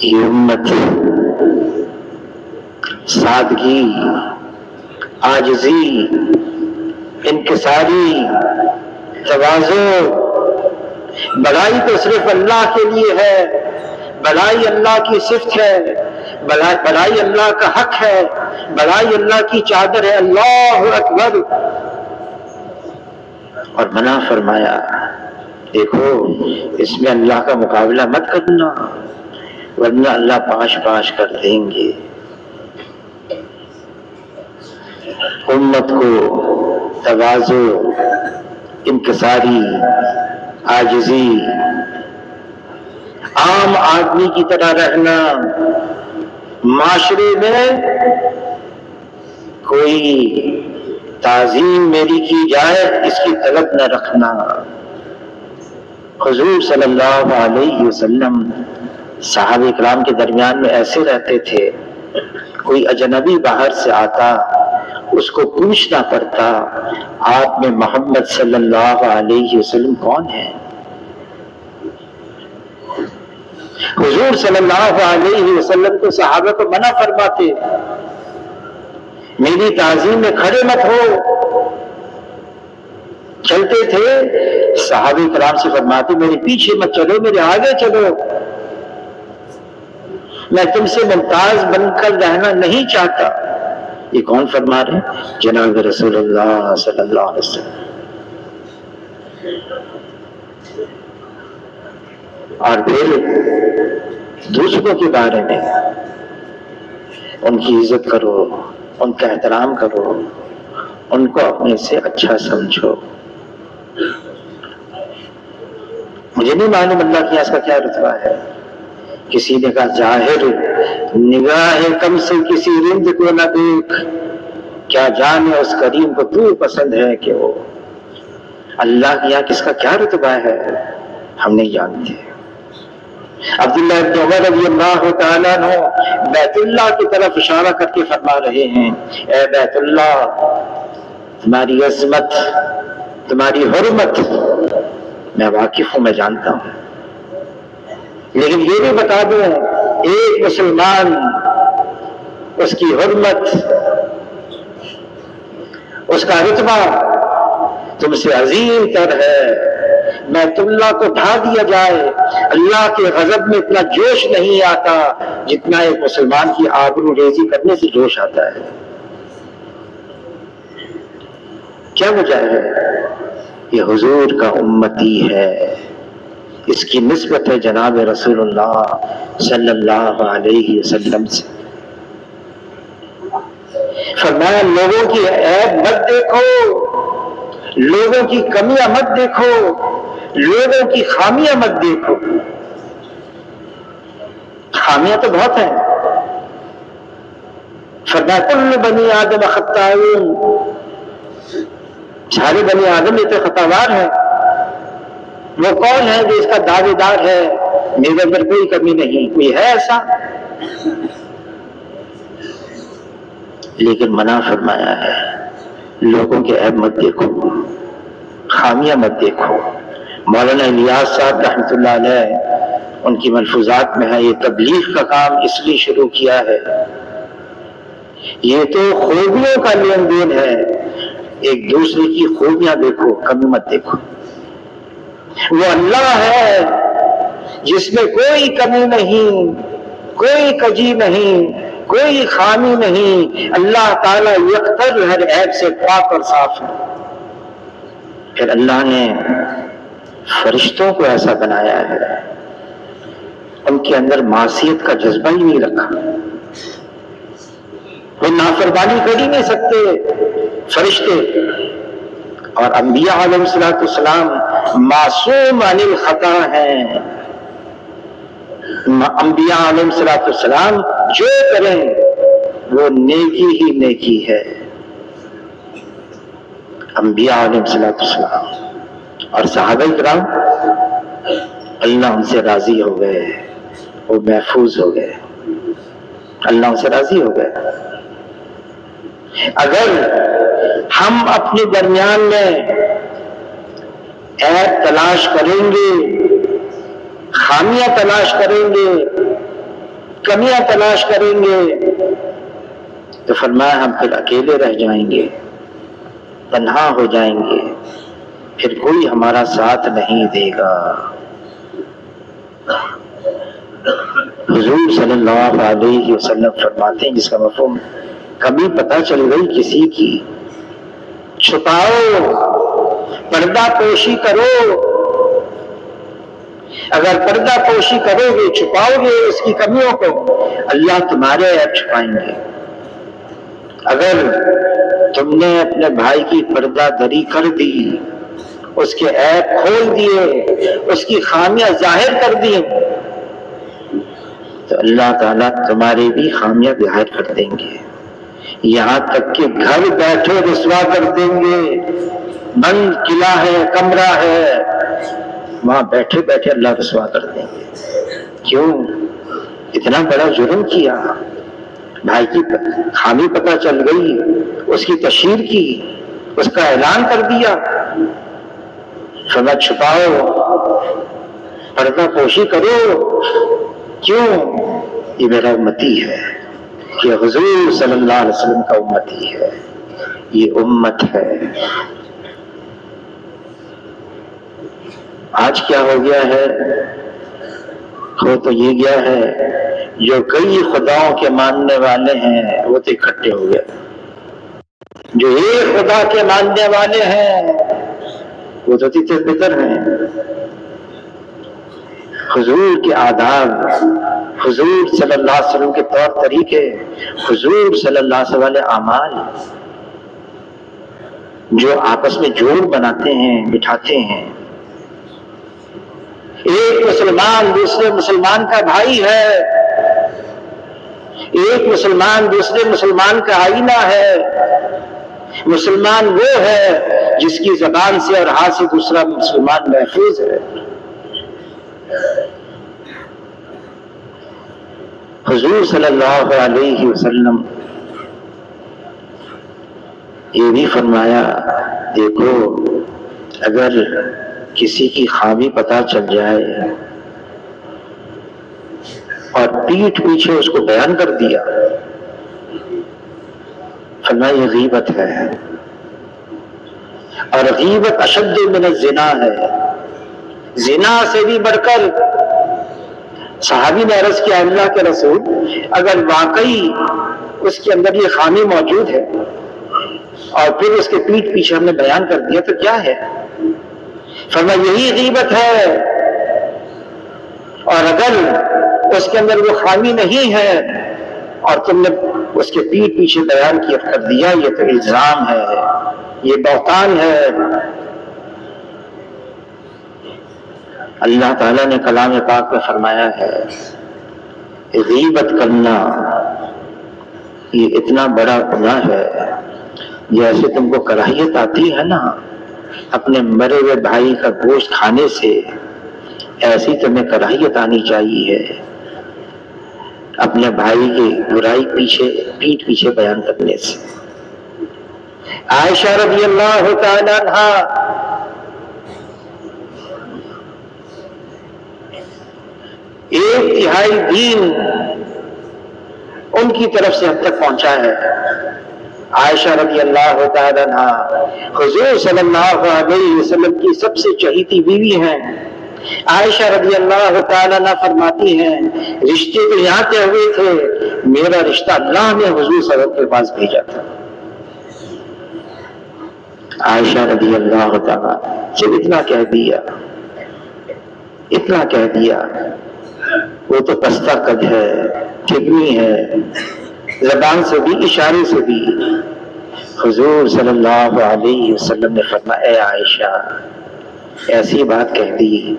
یہ امت سادگی، عاجزی، انکساری، تواضع، بڑائی تو صرف اللہ کے لیے ہے، بڑائی اللہ کی صفت ہے، بڑائی اللہ کا حق ہے، بڑائی اللہ کی چادر ہے، اللہ اکبر۔ اور منع فرمایا دیکھو اس میں اللہ کا مقابلہ مت کرنا ورنہ اللہ پاش پاش کر دیں گے۔ امت کو تواضع، انکساری، عاجزی، عام آدمی کی طرح رہنا، معاشرے میں کوئی تعظیم میری کی جائے اس کی طلب نہ رکھنا۔ حضور صلی اللہ علیہ وسلم صحابہ کرام کے درمیان میں ایسے رہتے تھے، کوئی اجنبی باہر سے آتا اس کو پوچھنا پڑتا آپ میں محمد صلی اللہ علیہ وسلم کون ہے؟ حضور صلی اللہ علیہ وسلم کو صحابہ کو منع فرماتے میری تعظیم میں کھڑے مت ہو، چلتے تھے صحابہ کرام سے فرماتے میرے پیچھے مت چلو، میرے آگے چلو، میں تم سے ممتاز بن کر رہنا نہیں چاہتا۔ یہ کون فرما رہے ہیں؟ جناب رسول اللہ صلی اللہ علیہ وسلم۔ اور پھر دوسروں کے بارے میں ان کی عزت کرو، ان کا احترام کرو، ان کو اپنے سے اچھا سمجھو۔ مجھے نہیں معلوم اللہ کے یہاں اس کا کیا رتبہ ہے۔ کسی نے کہا ظاہر نگاہ کم سے کسی رند کو نہ دیکھ، کیا جانے اس کریم کو تو پسند ہے کہ وہ۔ اللہ کے یہاں کس کا کیا رتبہ ہے ہم نہیں جانتے۔ عبداللہ ابن عمر رضی اللہ تعالیٰ عنہ بیت اللہ کی طرف اشارہ کر کے فرما رہے ہیں اے بیت اللہ تمہاری عظمت، تمہاری حرمت میں واقف ہوں، میں جانتا ہوں، لیکن یہ بھی بتا دوں ایک مسلمان اس کی حرمت، اس کا رتبہ تم سے عظیم تر ہے۔ بیت اللہ کو ڈھا دیا جائے، اللہ کے غضب میں اتنا جوش نہیں آتا جتنا ایک مسلمان کی آبرو ریزی کرنے سے جوش آتا ہے۔ کیا وجہ ہے؟ یہ حضور کا امتی ہے، اس کی نسبت ہے جناب رسول اللہ صلی اللہ علیہ وسلم سے۔ فرمایا لوگوں کی عیب مت دیکھو، لوگوں کی کمیاں مت دیکھو، لوگوں کی خامیاں مت دیکھو۔ خامیاں تو بہت ہیں۔ فرمایا کل بنی آدم خطاؤن، سارے بنی آدم یہ تو خطاوار ہیں۔ وہ کون ہے جو اس کا دعوے دار ہے میرے اندر کوئی کمی نہیں؟ کوئی ہے ایسا؟ لیکن منع فرمایا ہے لوگوں کے عیب مت دیکھو، خامیاں مت دیکھو۔ مولانا الیاس صاحب رحمۃ اللہ علیہ ان کی ملفوظات میں ہے یہ تبلیغ کا کام اس لیے شروع کیا ہے، یہ تو خوبیوں کا لین دین ہے، ایک دوسرے کی خوبیاں دیکھو، کمی مت دیکھو۔ وہ اللہ ہے جس میں کوئی کمی نہیں، کوئی کجی نہیں، کوئی خامی نہیں، اللہ تعالیٰ یکتر ہر عیب سے پاک اور صاف ہے۔ پھر اللہ نے فرشتوں کو ایسا بنایا ہے، ان کے اندر معصیت کا جذبہ ہی نہیں رکھا، وہ نافرمانی کر ہی نہیں سکتے فرشتے۔ اور انبیاء علیہ السلام معصوم عن الخطا ہیں، انبیاء علیہ السلام جو کریں وہ نیکی ہی نیکی ہے، انبیاء علیہ السلام۔ اور صحابہ کرام اللہ ان سے راضی ہو گئے، وہ محفوظ ہو گئے، اللہ ان سے راضی ہو گئے۔ اگر ہم اپنے درمیان میں عیب تلاش کریں گے، خامیاں تلاش کریں گے، کمیاں تلاش کریں گے، تو فرمایا ہم پھر اکیلے رہ جائیں گے، تنہا ہو جائیں گے، پھر کوئی ہمارا ساتھ نہیں دے گا۔ حضور صلی اللہ علیہ وسلم فرماتے ہیں، جس کا مفہوم کبھی پتہ چل گئی کسی کی، چھپاؤ، پردہ پوشی کرو۔ اگر پردہ پوشی کرو گے، چھپاؤ گے اس کی کمیوں کو، اللہ تمہارے عیب چھپائیں گے۔ اگر تم نے اپنے بھائی کی پردہ دری کر دی، اس کے عیب کھول دیے، اس کی خامیاں ظاہر کر دی، تو اللہ تعالیٰ تمہاری بھی خامیاں ظاہر کر دیں گے، یہاں تک کہ گھر بیٹھے رسوا کر دیں گے۔ بند قلعہ ہے، کمرہ ہے، وہاں بیٹھے بیٹھے اللہ رسوا کر دیں گے۔ کیوں؟ اتنا بڑا جرم کیا، بھائی کی خامی پتہ چل گئی، اس کی تشہیر کی، اس کا اعلان کر دیا۔ فرمایا چھپاؤ، پردہ پوشی کرو۔ کیوں؟ یہ میرا امتی ہے، یہ حضور صلی اللہ علیہ وسلم کا امتی ہے، یہ امت ہے۔ آج کیا ہو گیا ہے؟ ہو تو یہ گیا ہے، جو کئی خداؤں کے ماننے والے ہیں وہ تو اکٹھے ہو گئے، جو ایک خدا کے ماننے والے ہیں وہ تو تتر بتر ہیں۔ حضور کے آداب، حضور صلی اللہ علیہ وسلم کے طور طریقے، حضور صلی اللہ علیہ وسلم اعمال جو آپس میں جوڑ بناتے ہیں، بٹھاتے ہیں۔ ایک مسلمان دوسرے مسلمان کا بھائی ہے، ایک مسلمان دوسرے مسلمان کا آئینہ ہے۔ مسلمان وہ ہے جس کی زبان سے اور ہاتھ سے دوسرا مسلمان محفوظ ہے۔ حضور صلی اللہ علیہ وسلم یہ بھی فرمایا، دیکھو اگر کسی کی خامی پتہ چل جائے اور پیٹھ پیچھے اس کو بیان کر دیا، فرمایا یہ غیبت ہے، اور غیبت اشد من الزنا ہے، زنا سے بھی بڑھ کر۔ صحابی نے عرض کیا، اللہ کے رسول اگر واقعی اس کے اندر یہ خامی موجود ہے اور پھر اس کے پیٹھ پیچھے ہم نے بیان کر دیا تو کیا ہے؟ فرمایا یہی غیبت ہے، اور اگر اس کے اندر وہ خامی نہیں ہے اور تم نے اس کے پیٹھ پیچھے بیان کر دیا، یہ تو الزام ہے، یہ بہتان ہے۔ اللہ تعالیٰ نے کلام پاک میں فرمایا ہے، غیبت کرنا یہ اتنا بڑا گناہ ہے، جیسے تم کو کراہیت آتی ہے نا اپنے مرے ہوئے بھائی کا گوشت کھانے سے، ایسی تمہیں کراہیت آنی چاہیے اپنے بھائی کی برائی پیٹھ پیچھے بیان کرنے سے۔ عائشہ رضی اللہ تعالی عنہا ایک تہائی دین ان کی طرف سے ہم تک پہنچا ہے۔ عائشہ رضی اللہ تعالی عنہا حضور صلی اللہ علیہ وسلم کی سب سے چہیتی بیوی ہیں، عائشہ رضی اللہ تعالیٰ عنہ فرماتی ہیں رشتے تو یہاں کے ہوئے تھے، میرا رشتہ اللہ نے حضور صلی اللہ علیہ وسلم کے پاس بھیجا تھا۔ عائشہ رضی اللہ تعالیٰ جب اتنا کہہ دیا وہ تو پستہ قد ہے، ٹھگنی ہے، زبان سے بھی اشارے سے بھی۔ حضور صلی اللہ علیہ وسلم نے فرمایا اے عائشہ ایسی بات کہہ دی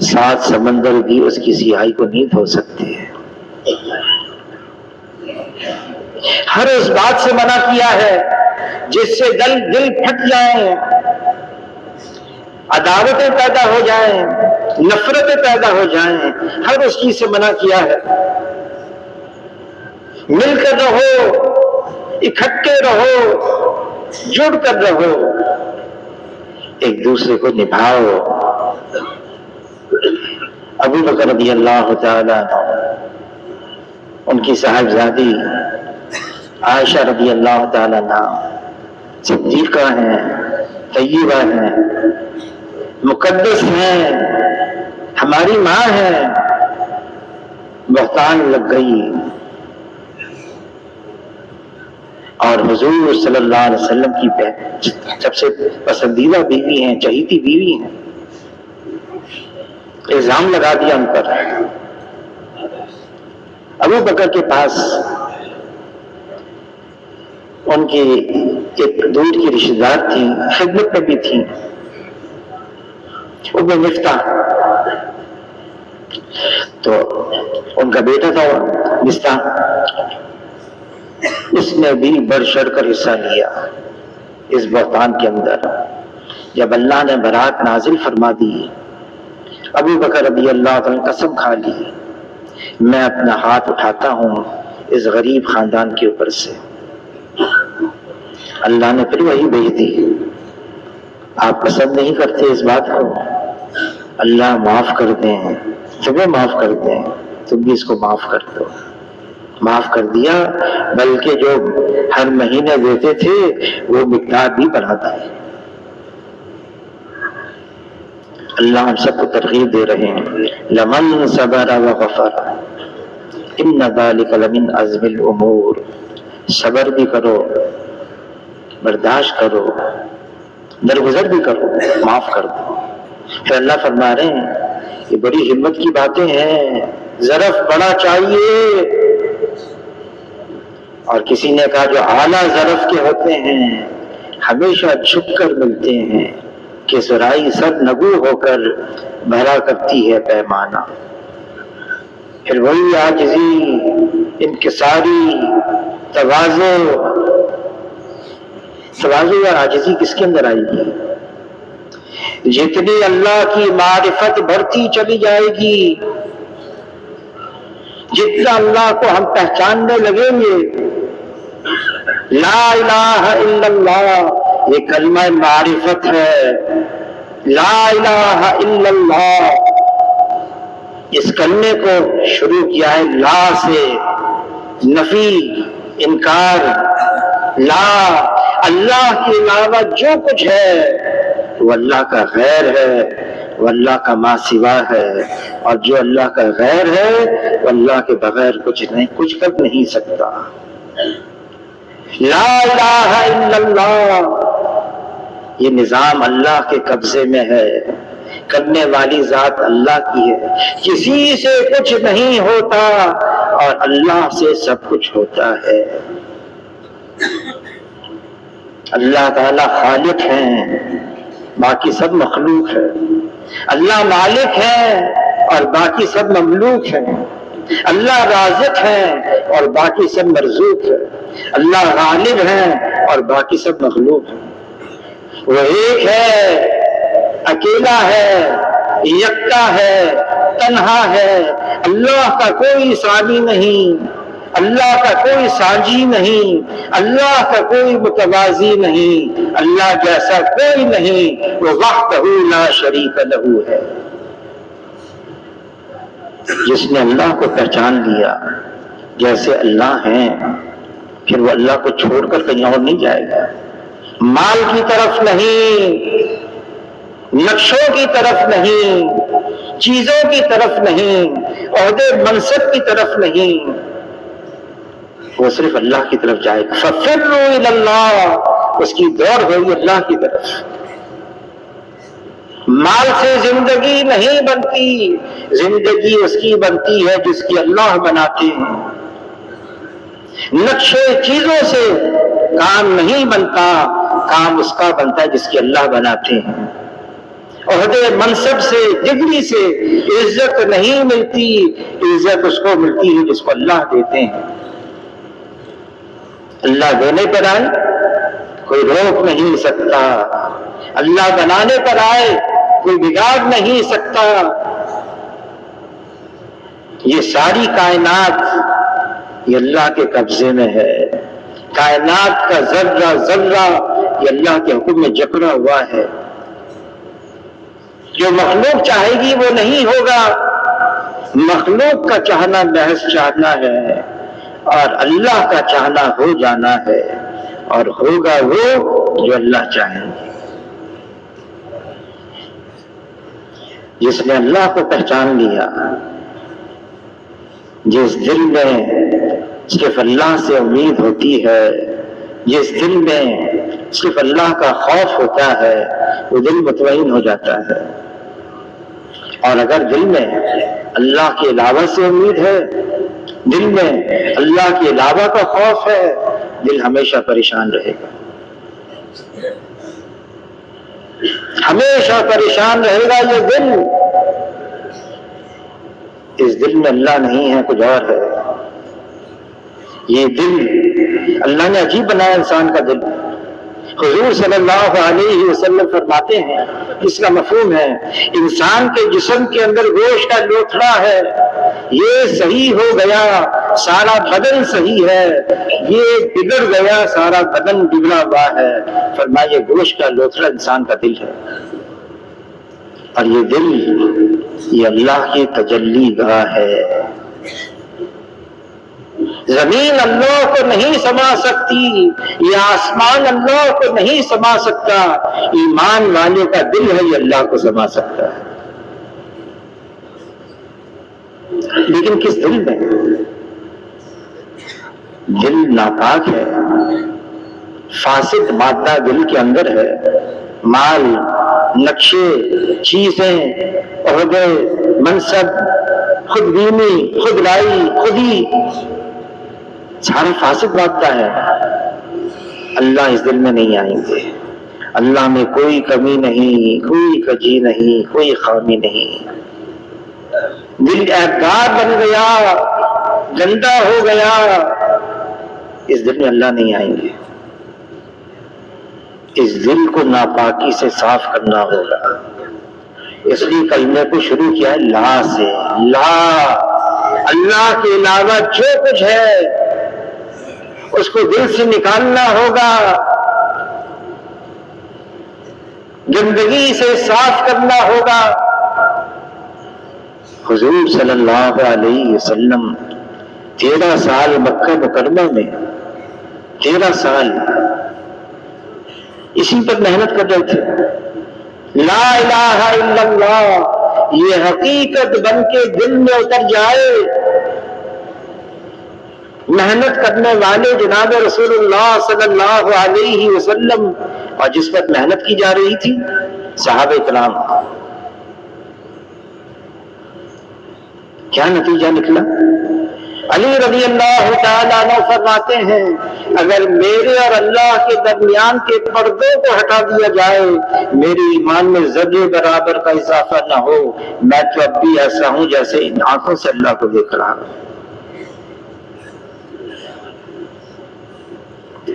7 سمندر بھی اس کی سیاہی کو نہیں دھو سکتے۔ ہر اس بات سے منع کیا ہے جس سے دل پھٹ جائیں، عداوتیں پیدا ہو جائیں، نفرتیں پیدا ہو جائیں، ہر اس چیز سے منع کیا ہے۔ مل کر رہو، اکٹھے رہو، جڑ کر رہو، ایک دوسرے کو نبھاؤ۔ ابو بکر رضی اللہ تعالی ان کی صاحبزادی عائشہ رضی اللہ تعالی عنہ صدیقہ ہیں، طیبہ ہیں، مقدس ہیں، ہماری ماں ہیں، بہتان لگ گئی اور حضور صلی اللہ علیہ وسلم کی سب سے پسندیدہ بیوی ہیں، چہیتی بیوی ہیں، الزام لگا دیا ان پر۔ ابو بکر کے پاس ان کی ایک دور کی رشتہ دار تھی، خدمت میں بھی تھی، ام مفتاح، تو ان کا بیٹا تھا مفتاح، اس نے بھی بڑھ چڑھ کر حصہ لیا اس بہتان کے اندر۔ جب اللہ نے برات نازل فرما دی ابو بکر رضی اللہ تعالیٰ نے قسم کھا لی میں اپنا ہاتھ اٹھاتا ہوں اس غریب خاندان کے اوپر سے۔ اللہ نے پھر وہی بھیج دی، آپ پسند نہیں کرتے اس بات کو، اللہ معاف کر دیں، تمہیں معاف کر دیں، تم بھی اس کو معاف کر دو۔ معاف کر دیا، بلکہ جو ہر مہینے دیتے تھے وہ مقدار بھی بڑھا دی۔ اللہ ہم سب کو ترغیب دے رہے ہیں لمن صبر وغفر ان ذلک لمن عزم الامور، صبر بھی کرو، برداشت کرو، درگزر بھی کرو، معاف کر دو۔ پھر اللہ فرما رہے ہیں یہ بڑی ہمت کی باتیں ہیں، ظرف بڑا چاہیے۔ اور کسی نے کہا جو اعلیٰ ظرف کے ہوتے ہیں ہمیشہ جھک کر ملتے ہیں کہ سرائی سر نگو ہو کر بھرا کرتی ہے پیمانہ۔ پھر وہی عاجزی، انکساری، تواضع اور عاجزی کس کے اندر آئے گی؟ جتنی اللہ کی معرفت بڑھتی چلی جائے گی، جتنا اللہ کو ہم پہچاننے لگیں گے۔ لا الہ الا اللہ یہ کلمہ معرفت ہے، لا الہ الا اللہ، اس کلمے کو شروع کیا ہے لا سے، نفی، انکار۔ لا، اللہ کے علاوہ جو کچھ ہے وہ اللہ کا غیر ہے، وہ اللہ کا ما سوا ہے، اور جو اللہ کا غیر ہے وہ اللہ کے بغیر کچھ کر نہیں سکتا۔ لا الہ الا اللہ یہ نظام اللہ کے قبضے میں ہے، کرنے والی ذات اللہ کی ہے، کسی سے کچھ نہیں ہوتا اور اللہ سے سب کچھ ہوتا ہے۔ اللہ تعالی خالق ہیں، باقی سب مخلوق ہے۔ اللہ مالک ہے اور باقی سب مملوک ہیں۔ اللہ رازق ہے اور باقی سب مرزوق ہے۔ اللہ غالب ہے اور باقی سب مخلوق ہیں۔ وہ ایک ہے، اکیلا ہے، یکتا ہے، تنہا ہے۔ اللہ کا کوئی ثانی نہیں، اللہ کا کوئی سانجی نہیں، اللہ کا کوئی متوازی نہیں، اللہ جیسا کوئی نہیں، وہ وحدہ لا شریک لہ ہے۔ جس نے اللہ کو پہچان لیا جیسے اللہ ہیں، پھر وہ اللہ کو چھوڑ کر کہیں اور نہیں جائے گا، مال کی طرف نہیں، نقشوں کی طرف نہیں، چیزوں کی طرف نہیں، عہدے منصب کی طرف نہیں، وہ صرف اللہ کی طرف جائے گا۔ فَفِرُّوا إِلَى اللَّهِ، اس کی دوڑ ہوگی اللہ کی طرف۔ مال سے زندگی نہیں بنتی، زندگی اس کی بنتی ہے جس کی اللہ بناتے ہیں۔ نقشے چیزوں سے کام نہیں بنتا، کام اس کا بنتا ہے جس کی اللہ بناتے ہیں۔ عہدے منصب سے، ڈگری سے عزت نہیں ملتی، عزت اس کو ملتی ہے جس کو اللہ دیتے ہیں۔ اللہ دینے پر آئے کوئی روک نہیں سکتا، اللہ بنانے پر آئے کوئی بگاڑ نہیں سکتا۔ یہ ساری کائنات یہ اللہ کے قبضے میں ہے، کائنات کا ذرہ ذرہ یہ اللہ کے حکم میں جکڑا ہوا ہے۔ جو مخلوق چاہے گی وہ نہیں ہوگا، مخلوق کا چاہنا محض چاہنا ہے، اور اللہ کا چاہنا ہو جانا ہے، اور ہوگا وہ جو اللہ چاہیں گے۔ جس نے اللہ کو پہچان لیا، جس دل میں صرف اللہ سے امید ہوتی ہے، جس دل میں صرف اللہ کا خوف ہوتا ہے، وہ دل مطمئن ہو جاتا ہے۔ اور اگر دل میں اللہ کے علاوہ سے امید ہے، دل میں اللہ کے علاوہ کا خوف ہے، دل ہمیشہ پریشان رہے گا، ہمیشہ پریشان رہے گا۔ یہ دل، اس دل میں اللہ نہیں ہے، کچھ اور ہے۔ یہ دل اللہ نے عجیب بنایا، انسان کا دل۔ حضور صلی اللہ علیہ وسلم فرماتے ہیں، اس کا مفہوم ہے انسان کے جسم کے اندر گوشت کا لوتھڑا ہے، یہ صحیح ہو گیا سارا بدن صحیح ہے، یہ بگڑ گیا سارا بدن بگڑا ہوا ہے۔ فرمایا گوشت کا لوتھڑا انسان کا دل ہے، اور یہ دل یہ اللہ کی تجلی گاہ ہے۔ زمین اللہ کو نہیں سما سکتی، یہ آسمان اللہ کو نہیں سما سکتا، ایمان والے کا دل ہے یہ اللہ کو سما سکتا ہے۔ لیکن کس دل میں؟ دل ناپاک ہے، فاسد مادہ دل کے اندر ہے، مال، نقشے، چیزیں، عہدے، منصب، خود بینی، خود رائی، خودی، سارا فاسد مادہ ہے۔ اللہ اس دل میں نہیں آئیں گے۔ اللہ میں کوئی کمی نہیں، کوئی کجی نہیں، کوئی خامی نہیں۔ دل عیبدار بن گیا، گندا ہو گیا، اس دل میں اللہ نہیں آئیں گے۔ اس دل کو ناپاکی سے صاف کرنا ہوگا۔ اس لیے کلمے کو شروع کیا ہے لا سے۔ لا، اللہ کے علاوہ جو کچھ ہے اس کو دل سے نکالنا ہوگا، گندگی سے صاف کرنا ہوگا۔ حضور صلی اللہ علیہ وسلم 13 سال مکہ مکرمہ میں، 13 سال اسی پر محنت کر رہے تھے۔ لا الہ الا اللہ یہ حقیقت بن کے دل میں اتر جائے، محنت کرنے والے جناب رسول اللہ صلی اللہ علیہ وسلم، اور جس پر محنت کی جا رہی تھی صحابہ کرام، کیا نتیجہ نکلا؟ علی رضی اللہ تعالیٰ عنہ فرماتے ہیں اگر میرے اور اللہ کے درمیان کے پردوں کو ہٹا دیا جائے، میرے ایمان میں ذرے برابر کا اضافہ نہ ہو، میں تو اب بھی ایسا ہوں جیسے ان آنکھوں سے اللہ کو دیکھ رہا ہوں۔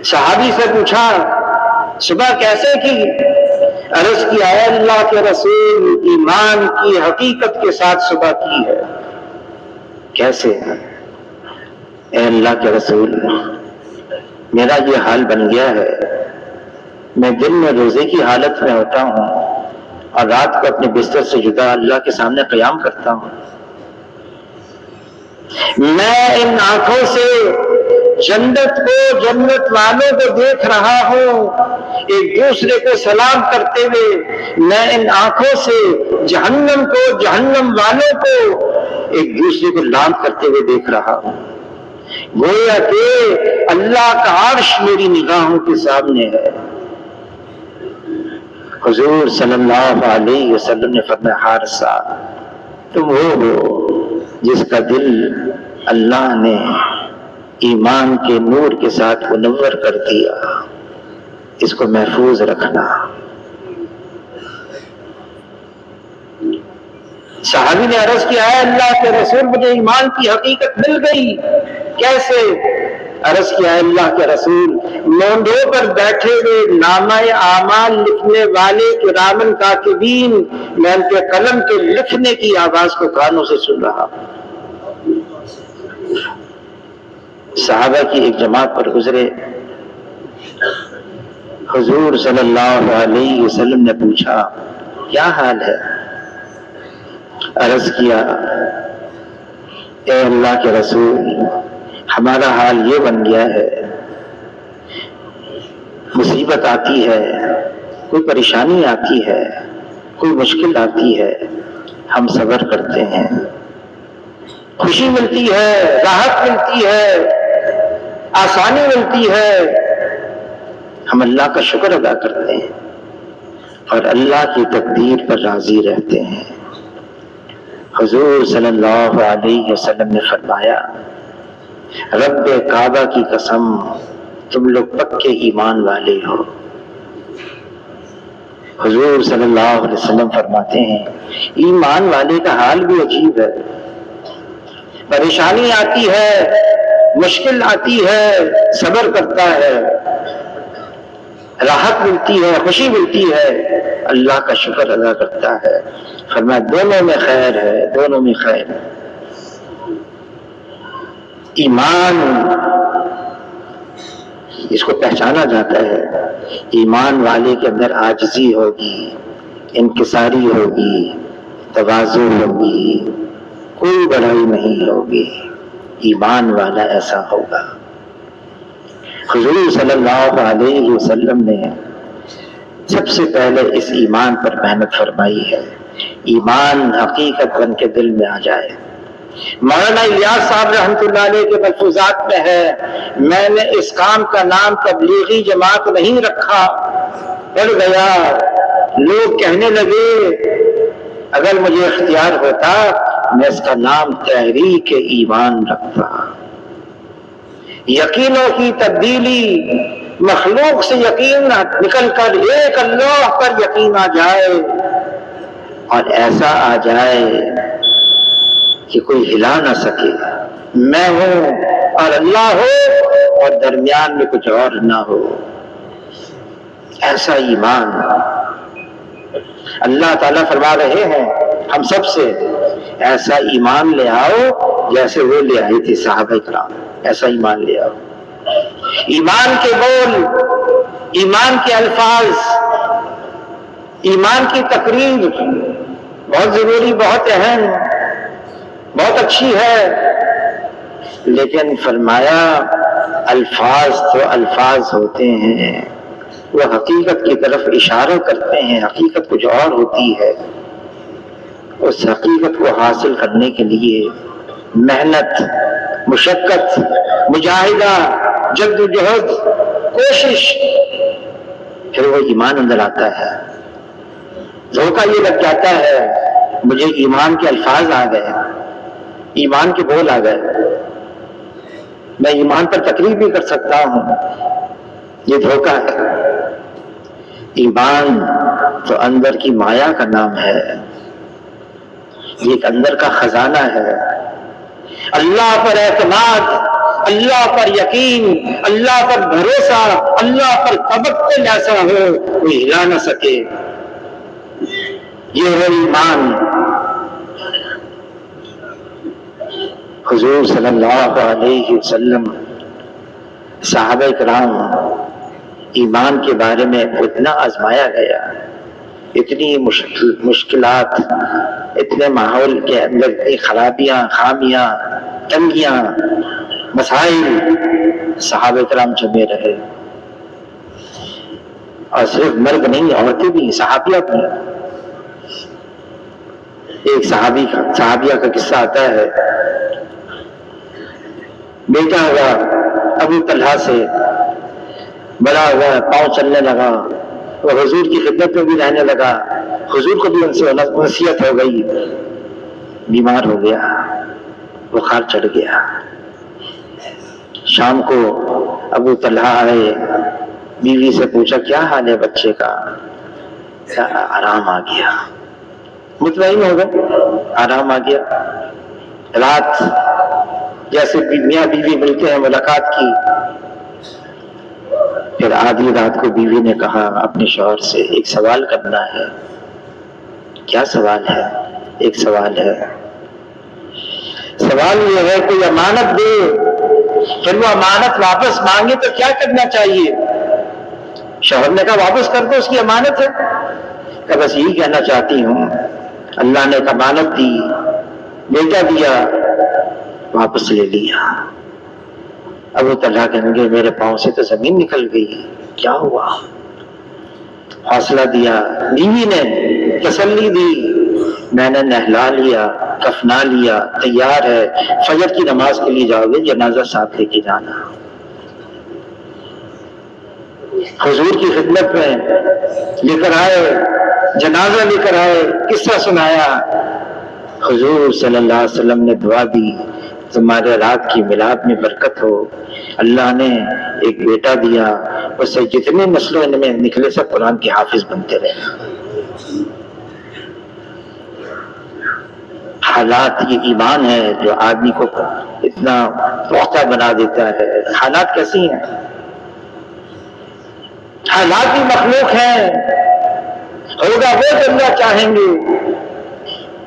صحابی سے پوچھا صبح کیسے کی؟ عرض کیا ہے اللہ کے رسول ایمان کی حقیقت کے ساتھ صبح کی ہے۔ کیسے؟ اے اللہ کے رسول میرا یہ حال بن گیا ہے، میں دن میں روزے کی حالت میں ہوتا ہوں اور رات کو اپنے بستر سے جدا اللہ کے سامنے قیام کرتا ہوں، میں ان آنکھوں سے جنت کو، جنت والوں کو دیکھ رہا ہوں، ایک دوسرے کو سلام کرتے ہوئے میں ان آنکھوں سے جہنم کو، جہنم والوں کو ایک دوسرے کو لعن کرتے ہوئے دیکھ رہا ہوں۔ گویا کہ اللہ کا عرش میری نگاہوں کے سامنے ہے۔ حضور صلی اللہ علیہ وسلم نے فرمایا حارثہ تم وہ ہو جس کا دل اللہ نے ایمان کے نور کے ساتھ منور کر دیا، اس کو محفوظ رکھنا۔ صحابی نے عرض کیا ہے اللہ کے رسول مجھے ایمان کی حقیقت مل گئی، کیسے؟ عرض کیا ہے اللہ کے رسول مونڈوں پر بیٹھے ہوئے نامہ اعمال لکھنے والے کرامن کاتبین، میں ان کے قلم کے لکھنے کی آواز کو کانوں سے سن رہا ہوں۔ صحابہ کی ایک جماعت پر گزرے، حضور صلی اللہ علیہ وسلم نے پوچھا کیا حال ہے؟ عرض کیا اے اللہ کے رسول ہمارا حال یہ بن گیا ہے، مصیبت آتی ہے، کوئی پریشانی آتی ہے، کوئی مشکل آتی ہے، ہم صبر کرتے ہیں، خوشی ملتی ہے، راحت ملتی ہے، آسانی ملتی ہے، ہم اللہ کا شکر ادا کرتے ہیں اور اللہ کی تقدیر پر راضی رہتے ہیں۔ حضور صلی اللہ علیہ وسلم نے فرمایا رب کعبہ کی قسم تم لوگ پکے ایمان والے ہو۔ حضور صلی اللہ علیہ وسلم فرماتے ہیں ایمان والے کا حال بھی عجیب ہے، پریشانی آتی ہے، مشکل آتی ہے، صبر کرتا ہے، راحت ملتی ہے، خوشی ملتی ہے، اللہ کا شکر ادا کرتا ہے۔ فرمایا دونوں میں خیر ہے، دونوں میں خیر ہے۔ ایمان اس کو پہچانا جاتا ہے، ایمان والے کے اندر عاجزی ہوگی، انکساری ہوگی، تواضع ہوگی، کوئی بڑائی نہیں ہوگی، ایمان والا ایسا ہوگا۔ حضور صلی اللہ علیہ وسلم نے سب سے پہلے اس ایمان پر محنت فرمائی ہے، ایمان حقیقت بن کے دل میں آ جائے۔ مولانا الیاس صاحب رحمۃ اللہ علیہ کے ملفوظات میں ہے میں نے اس کام کا نام تبلیغی جماعت نہیں رکھا، پڑ گیا، لوگ کہنے لگے اگر مجھے اختیار ہوتا میں اس کا نام تحریک ایمان رکھتا۔ یقینوں کی تبدیلی، مخلوق سے یقین نکل کر ایک اللہ پر یقین آ جائے اور ایسا آ جائے کہ کوئی ہلا نہ سکے، میں ہوں اور اللہ ہو اور درمیان میں کچھ اور نہ ہو، ایسا ایمان۔ اللہ تعالیٰ فرما رہے ہیں ہم سب سے ایسا ایمان لے آؤ جیسے وہ لے آئی تھی صحابہ کرام، ایسا ایمان لے آؤ۔ ایمان کے بول، ایمان کے الفاظ، ایمان کی تقریر بہت ضروری، بہت اہم، بہت اچھی ہے، لیکن فرمایا الفاظ تو الفاظ ہوتے ہیں، وہ حقیقت کی طرف اشارہ کرتے ہیں، حقیقت کچھ اور ہوتی ہے۔ اس حقیقت کو حاصل کرنے کے لیے محنت، مشقت، مجاہدہ، جد و جہد، کوشش، پھر وہ ایمان اندر آتا ہے۔ دھوکہ یہ لگ جاتا ہے مجھے ایمان کے الفاظ آ گئے، ایمان کے بول آ گئے، میں ایمان پر تقریر بھی کر سکتا ہوں، یہ دھوکہ ہے۔ ایمان تو اندر کی مایا کا نام ہے، یہ ایک اندر کا خزانہ ہے۔ اللہ پر اعتماد، اللہ پر یقین، اللہ پر بھروسہ، اللہ پر توکل ایسا ہو کوئی ہلا نہ سکے، یہ ہے ایمان۔ حضور صلی اللہ علیہ وسلم، صحابہ کرام ایمان کے بارے میں اتنا آزمایا گیا، اتنی مشکلات، اتنے ماحول کے اندر اتنی خرابیاں، خامیاں، تنگیاں، مسائل صحابہ کرام جمے رہے، اور صرف مرد نہیں، عورتیں بھی، صحابیہ بھی۔ ایک صحابیہ کا قصہ آتا ہے، بیٹا ہوا ابو طلحہ سے، بڑا ہوا، پاؤں چلنے لگا، وہ حضور کی خدمت میں بھی رہنے لگا، حضور کو بھی ان سے نصیحت ہو گئی، بیمار ہو گیا، بخار چڑھ گیا۔ شام کو ابو طلحہ آئے، بیوی سے پوچھا کیا حال ہے بچے کا؟ آرام آ گیا، مطمئن ہو گئے، آرام آ گیا۔ رات جیسے میاں بیوی ملتے ہیں، ملاقات کی، پھر آدھی رات کو بیوی نے کہا اپنے شوہر سے ایک سوال کرنا ہے۔ کیا سوال ہے؟ ایک سوال ہے، سوال یہ ہے کوئی امانت دے، پھر وہ امانت واپس مانگے تو کیا کرنا چاہیے؟ شوہر نے کہا واپس کر دو، اس کی امانت ہے۔ کہ بس یہی کہنا چاہتی ہوں، اللہ نے ایک امانت دی، بیٹا دیا، واپس لے لیا۔ ابو طلحہ کہنے لگے میرے پاؤں سے تو زمین نکل گئی، کیا ہوا؟ حوصلہ دیا، بیوی نے تسلی دی، میں نے نہلا لیا، کفنا لیا، تیار ہے، فجر کی نماز کے لیے جاؤ گے، جنازہ ساتھ لے کے جانا۔ حضور کی خدمت میں لے کر آئے، جنازہ لے کر آئے، قصہ سنایا۔ حضور صلی اللہ علیہ وسلم نے دعا دی تمہارے رات کی میلاد میں برکت ہو، اللہ نے ایک بیٹا دیا، اس سے جتنے نسلوں ان میں نکلے سب قرآن کے حافظ بنتے رہے۔ حالات یہ ایمان ہے جو آدمی کو اتنا پختہ بنا دیتا ہے۔ حالات کیسی ہیں؟ حالات بھی مخلوق ہیں، ہوگا وہ جو اللہ چاہیں گے۔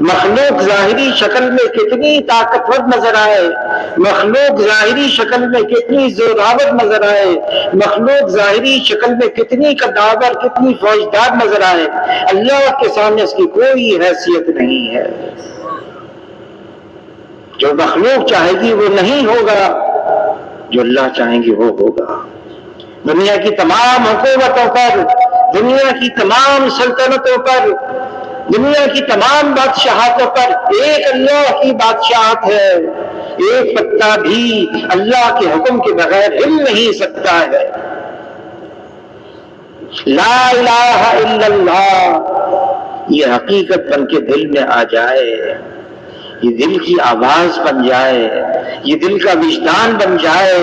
مخلوق ظاہری شکل میں کتنی طاقتور نظر آئے، مخلوق ظاہری شکل میں کتنی زوراور نظر آئے، مخلوق ظاہری شکل میں کتنی قداور، کتنی فوجدار نظر آئے، اللہ کے سامنے اس کی کوئی حیثیت نہیں ہے۔ جو مخلوق چاہے گی وہ نہیں ہوگا، جو اللہ چاہیں گے وہ ہوگا۔ دنیا کی تمام حکومتوں پر، دنیا کی تمام سلطنتوں پر، دنیا کی تمام بادشاہتوں پر ایک اللہ کی بادشاہت ہے، ایک پتا بھی اللہ کے حکم کے بغیر ہل نہیں سکتا ہے۔ لا الہ الا اللہ، یہ حقیقت بن کے دل میں آ جائے، یہ دل کی آواز بن جائے، یہ دل کا وجدان بن جائے،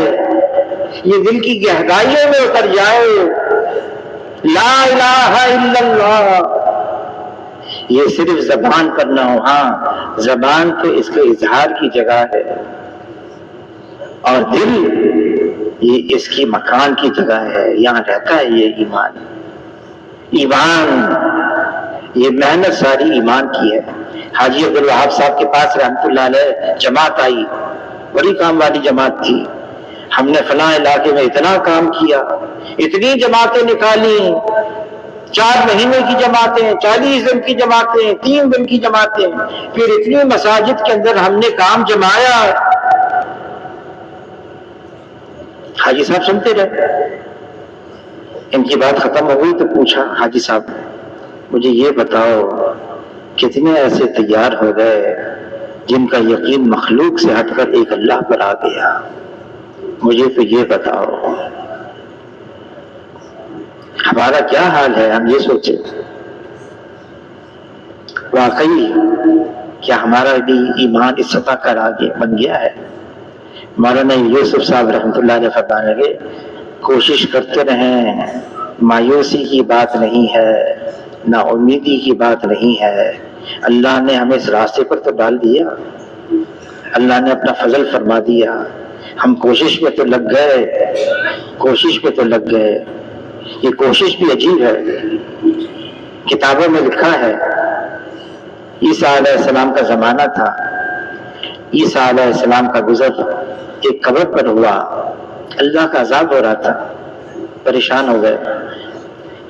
یہ دل کی گہرائیوں میں اتر جائے۔ لا الہ الا اللہ، یہ صرف زبان پر نہ ہو، ہاں زبان تو اس کے اظہار کی جگہ ہے، اور دل یہ اس کی مکان کی جگہ ہے، یہاں رہتا ہے یہ ایمان۔ ایمان یہ محنت ساری ایمان کی ہے۔ حاجی عبدالوہاب صاحب کے پاس رحمت اللہ علیہ جماعت آئی، بڑی کام والی جماعت تھی، ہم نے فلاں علاقے میں اتنا کام کیا، اتنی جماعتیں نکالی، 4 مہینے کی جماعتیں، 40 دن کی جماعتیں، 3 دن کی جماعتیں، پھر اتنی مساجد کے اندر ہم نے کام جمایا۔ حاجی صاحب سنتے رہے، ان کی بات ختم ہو گئی تو پوچھا حاجی صاحب مجھے یہ بتاؤ کتنے ایسے تیار ہو گئے جن کا یقین مخلوق سے ہٹ کر ایک اللہ پر آ گیا؟ مجھے تو یہ بتاؤ ہمارا کیا حال ہے۔ ہم یہ سوچے واقعی کیا ہمارا بھی ایمان اس سطح کا آگے بن گیا ہے؟ مولانا یوسف صاحب رحمۃ اللہ علیہ فرمانے لگے کوشش کرتے رہیں، مایوسی کی بات نہیں ہے، نا امیدی کی بات نہیں ہے، اللہ نے ہمیں اس راستے پر تو ڈال دیا، اللہ نے اپنا فضل فرما دیا، ہم کوشش پہ تو لگ گئے، کوشش پہ تو لگ گئے۔ یہ کوشش بھی عجیب ہے، کتابوں میں لکھا ہے عیسیٰ علیہ السلام کا زمانہ تھا، عیسیٰ علیہ السلام کا گزر ایک قبر پر ہوا، اللہ کا عذاب ہو رہا تھا، پریشان ہو گئے،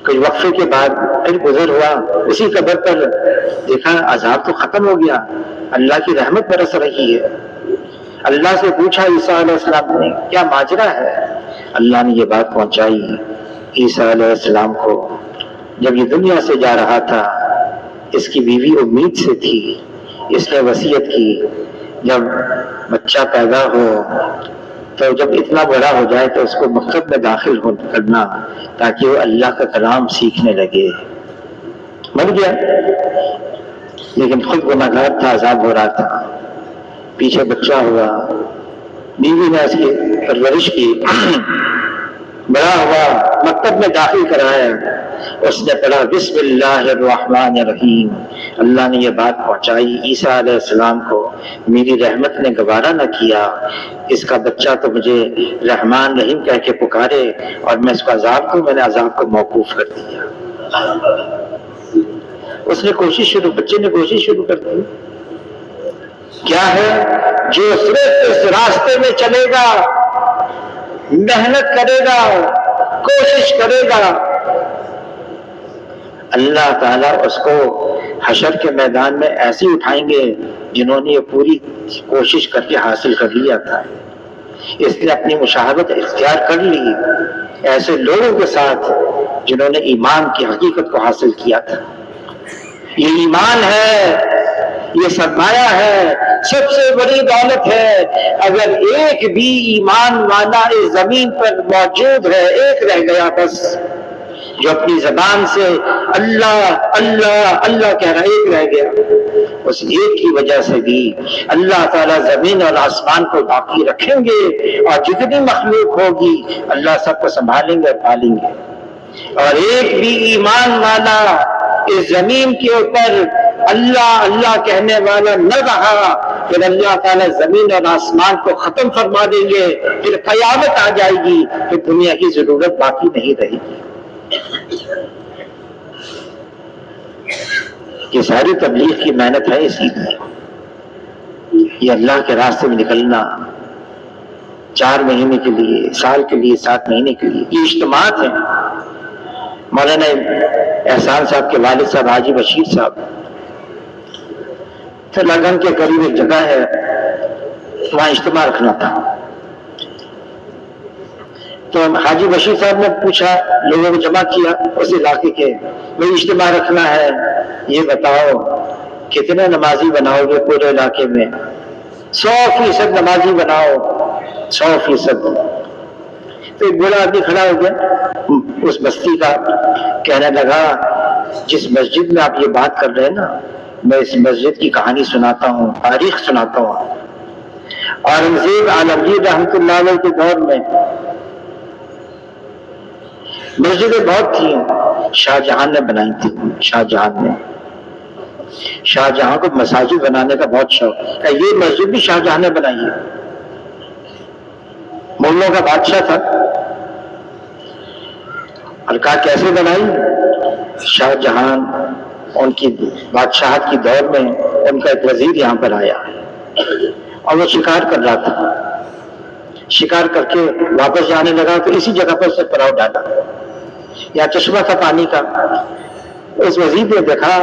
کچھ وقفے کے بعد پھر گزر ہوا اسی قبر پر، دیکھا عذاب تو ختم ہو گیا، اللہ کی رحمت برس رہی ہے، اللہ سے پوچھا عیسیٰ علیہ السلام نے کیا ماجرا ہے، اللہ نے یہ بات پہنچائی عیسیٰ علیہ السلام کو۔ جب یہ دنیا سے جا رہا تھا اس کی بیوی امید سے تھی، اس نے وصیت کی جب بچہ پیدا ہو تو جب اتنا بڑا ہو جائے تو اس کو مکتب میں داخل کرنا تاکہ وہ اللہ کا کلام سیکھنے لگے۔ مر گیا لیکن خود گناہگار تھا، عذاب ہو رہا تھا، پیچھے بچہ ہوا، بیوی نے اس کی پرورش کی، بڑا ہوا، مکتب میں داخل کرایا، اس نے پڑھا بسم اللہ الرحمن الرحیم۔ اللہ نے یہ بات پہنچائی عیسیٰ علیہ السلام کو، میری رحمت نے گوارا نہ کیا، اس کا بچہ تو مجھے رحمان رحیم کہہ کے پکارے اور میں اس کو عذاب دوں، میں نے عذاب کو موقوف کر دیا۔ اس نے بچے نے کوشش شروع کر دی۔ کیا ہے؟ جو صرف اس راستے میں چلے گا، محنت کرے گا، کوشش کرے گا، اللہ تعالیٰ اس کو حشر کے میدان میں ایسے اٹھائیں گے جنہوں نے یہ پوری کوشش کر کے حاصل کر لیا تھا۔ اس نے اپنی مشاہدت اختیار کر لی ایسے لوگوں کے ساتھ جنہوں نے ایمان کی حقیقت کو حاصل کیا تھا۔ یہ ایمان ہے، یہ سرمایہ ہے، سب سے بڑی دولت ہے۔ اگر ایک بھی ایمان والا اس زمین پر موجود ہے، ایک رہ گیا بس، جو اپنی زبان سے اللہ اللہ اللہ کہہ رہا، ایک رہ گیا، اس ایک کی وجہ سے بھی اللہ تعالیٰ زمین اور آسمان کو باقی رکھیں گے، اور جتنی مخلوق ہوگی اللہ سب کو سنبھالیں گے اور پالیں گے۔ اور ایک بھی ایمان والا اس زمین کے اوپر اللہ اللہ کہنے والا نہ رہا، پھر اللہ تعالیٰ زمین اور آسمان کو ختم فرما دیں گے، پھر قیامت آ جائے گی، پھر دنیا کی ضرورت باقی نہیں رہے گی۔ یہ ساری تبلیغ کی محنت ہے اسی لیے، یہ اللہ کے راستے میں نکلنا 4 مہینے کے لیے، سال کے لیے، 7 مہینے کے لیے، یہ اجتماعات ہیں۔ مولانا احسان صاحب کے والد صاحب حاجی بشیر صاحب، لگن کے قریب ایک جگہ ہے، وہاں اجتماع رکھنا تھا، تو حاجی بشیر صاحب نے پوچھا، لوگوں کو جمع کیا اس علاقے کے، بھائی اجتماع رکھنا ہے، یہ بتاؤ کتنے نمازی بناؤ گے پورے علاقے میں؟ 100% نمازی بناؤ، 100%۔ تو ایک بڑا آدمی کھڑا ہو گیا اس بستی کا، کہنے لگا جس مسجد میں آپ یہ بات کر رہے ہیں نا، میں اس مسجد کی کہانی سناتا ہوں، تاریخ سناتا ہوں۔ اورنگزیب عالمگیر رحمۃ اللہ علیہ کے دور میں مسجدیں بہت تھیں، شاہ جہاں نے بنائی تھی، شاہ جہاں کو مساجد بنانے کا بہت شوق ہے، یہ مسجد بھی شاہ جہاں نے بنائی ہے، مغلوں کا بادشاہ تھا، اور کہا کیسے بنائی؟ شاہ جہاں ان کی بادشاہت کی دور میں ان کا ایک وزیر یہاں پر آیا اور وہ شکار کر رہا تھا، شکار کر کے واپس جانے لگا تو اسی جگہ پر اسے پڑاؤ ڈالا، یا چشمہ تھا پانی کا۔ اس وزیر نے دیکھا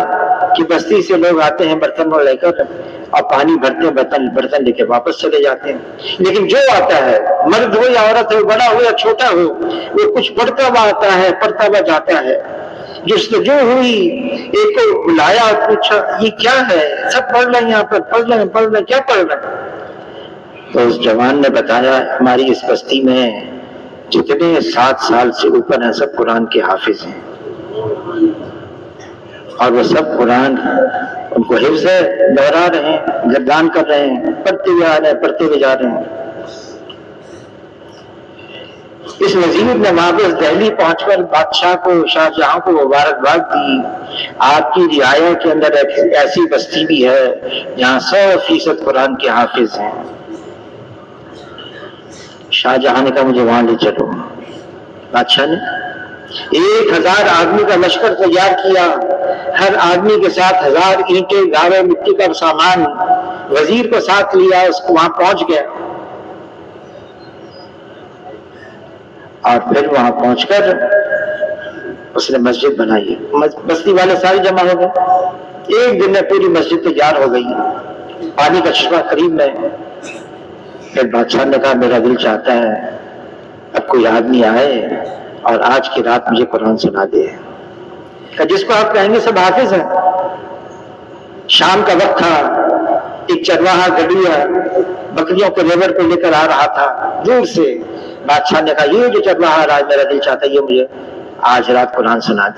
کہ بستی سے لوگ آتے ہیں برتن لے کر اور پانی بھرتے ہیں، برتن لے کے واپس چلے جاتے ہیں، لیکن جو آتا ہے مرد ہو یا عورت ہو، بڑا ہو یا چھوٹا ہو، وہ کچھ پڑھتا ہوا آتا ہے، پڑھتا ہوا جاتا ہے۔ جستجو ہوئی، ایک کو بلایا اور پوچھا یہ کیا ہے؟ سب پڑھ رہے ہیں یہاں پر، پڑھ رہے ہیں، کیا پڑھ رہے ہیں؟ تو اس جوان نے بتایا ہماری اس بستی میں جتنے 7 سال سے اوپر ہیں سب قرآن کے حافظ ہیں، اور وہ سب قرآن ان کو حفظ ہے، دہرا رہے ہیں، گردان کر رہے ہیں، پڑھتے ہوئے آ رہے ہیں، پڑھتے ہوئے جا رہے ہیں۔ اس وزیر نے واپس دہلی پہنچ کر بادشاہ کو، شاہ جہاں کو مبارکباد دی، آپ کی رعایا کے اندر ایک ایسی بستی بھی ہے جہاں 100% قرآن کے حافظ ہیں۔ شاہ جہاں نے کہا مجھے وہاں لے چلو۔ بادشاہ نے 1000 آدمی کا لشکر تیار کیا، ہر آدمی کے ساتھ 1000 اینٹیں، گاڑے، مٹی کا سامان، وزیر کو ساتھ لیا، اس کو وہاں پہنچ گیا، اور پھر وہاں پہنچ کر اس نے مسجد بنائی، بستی والے سارے جمع ہو گئے، ایک دن میں پوری مسجد تیار ہو گئی، پانی کا چشمہ قریب میں، پھر بادشاہ نے کہا میرا دل چاہتا ہے اب کوئی آدمی آئے اور آج کی رات مجھے قرآن سنا دے، کہ جس کو آپ کہیں گے سب حافظ ہیں۔ شام کا وقت تھا، ایک چرواہا گڈیا بکریوں کو ریوڑ پہ لے کر آ رہا تھا دور سے۔ بادشاہ نے کہا یہ جو چرواہا آ رہا ہے میرا دل چاہتا ہے یہ مجھے آج رات قرآن سنا دے۔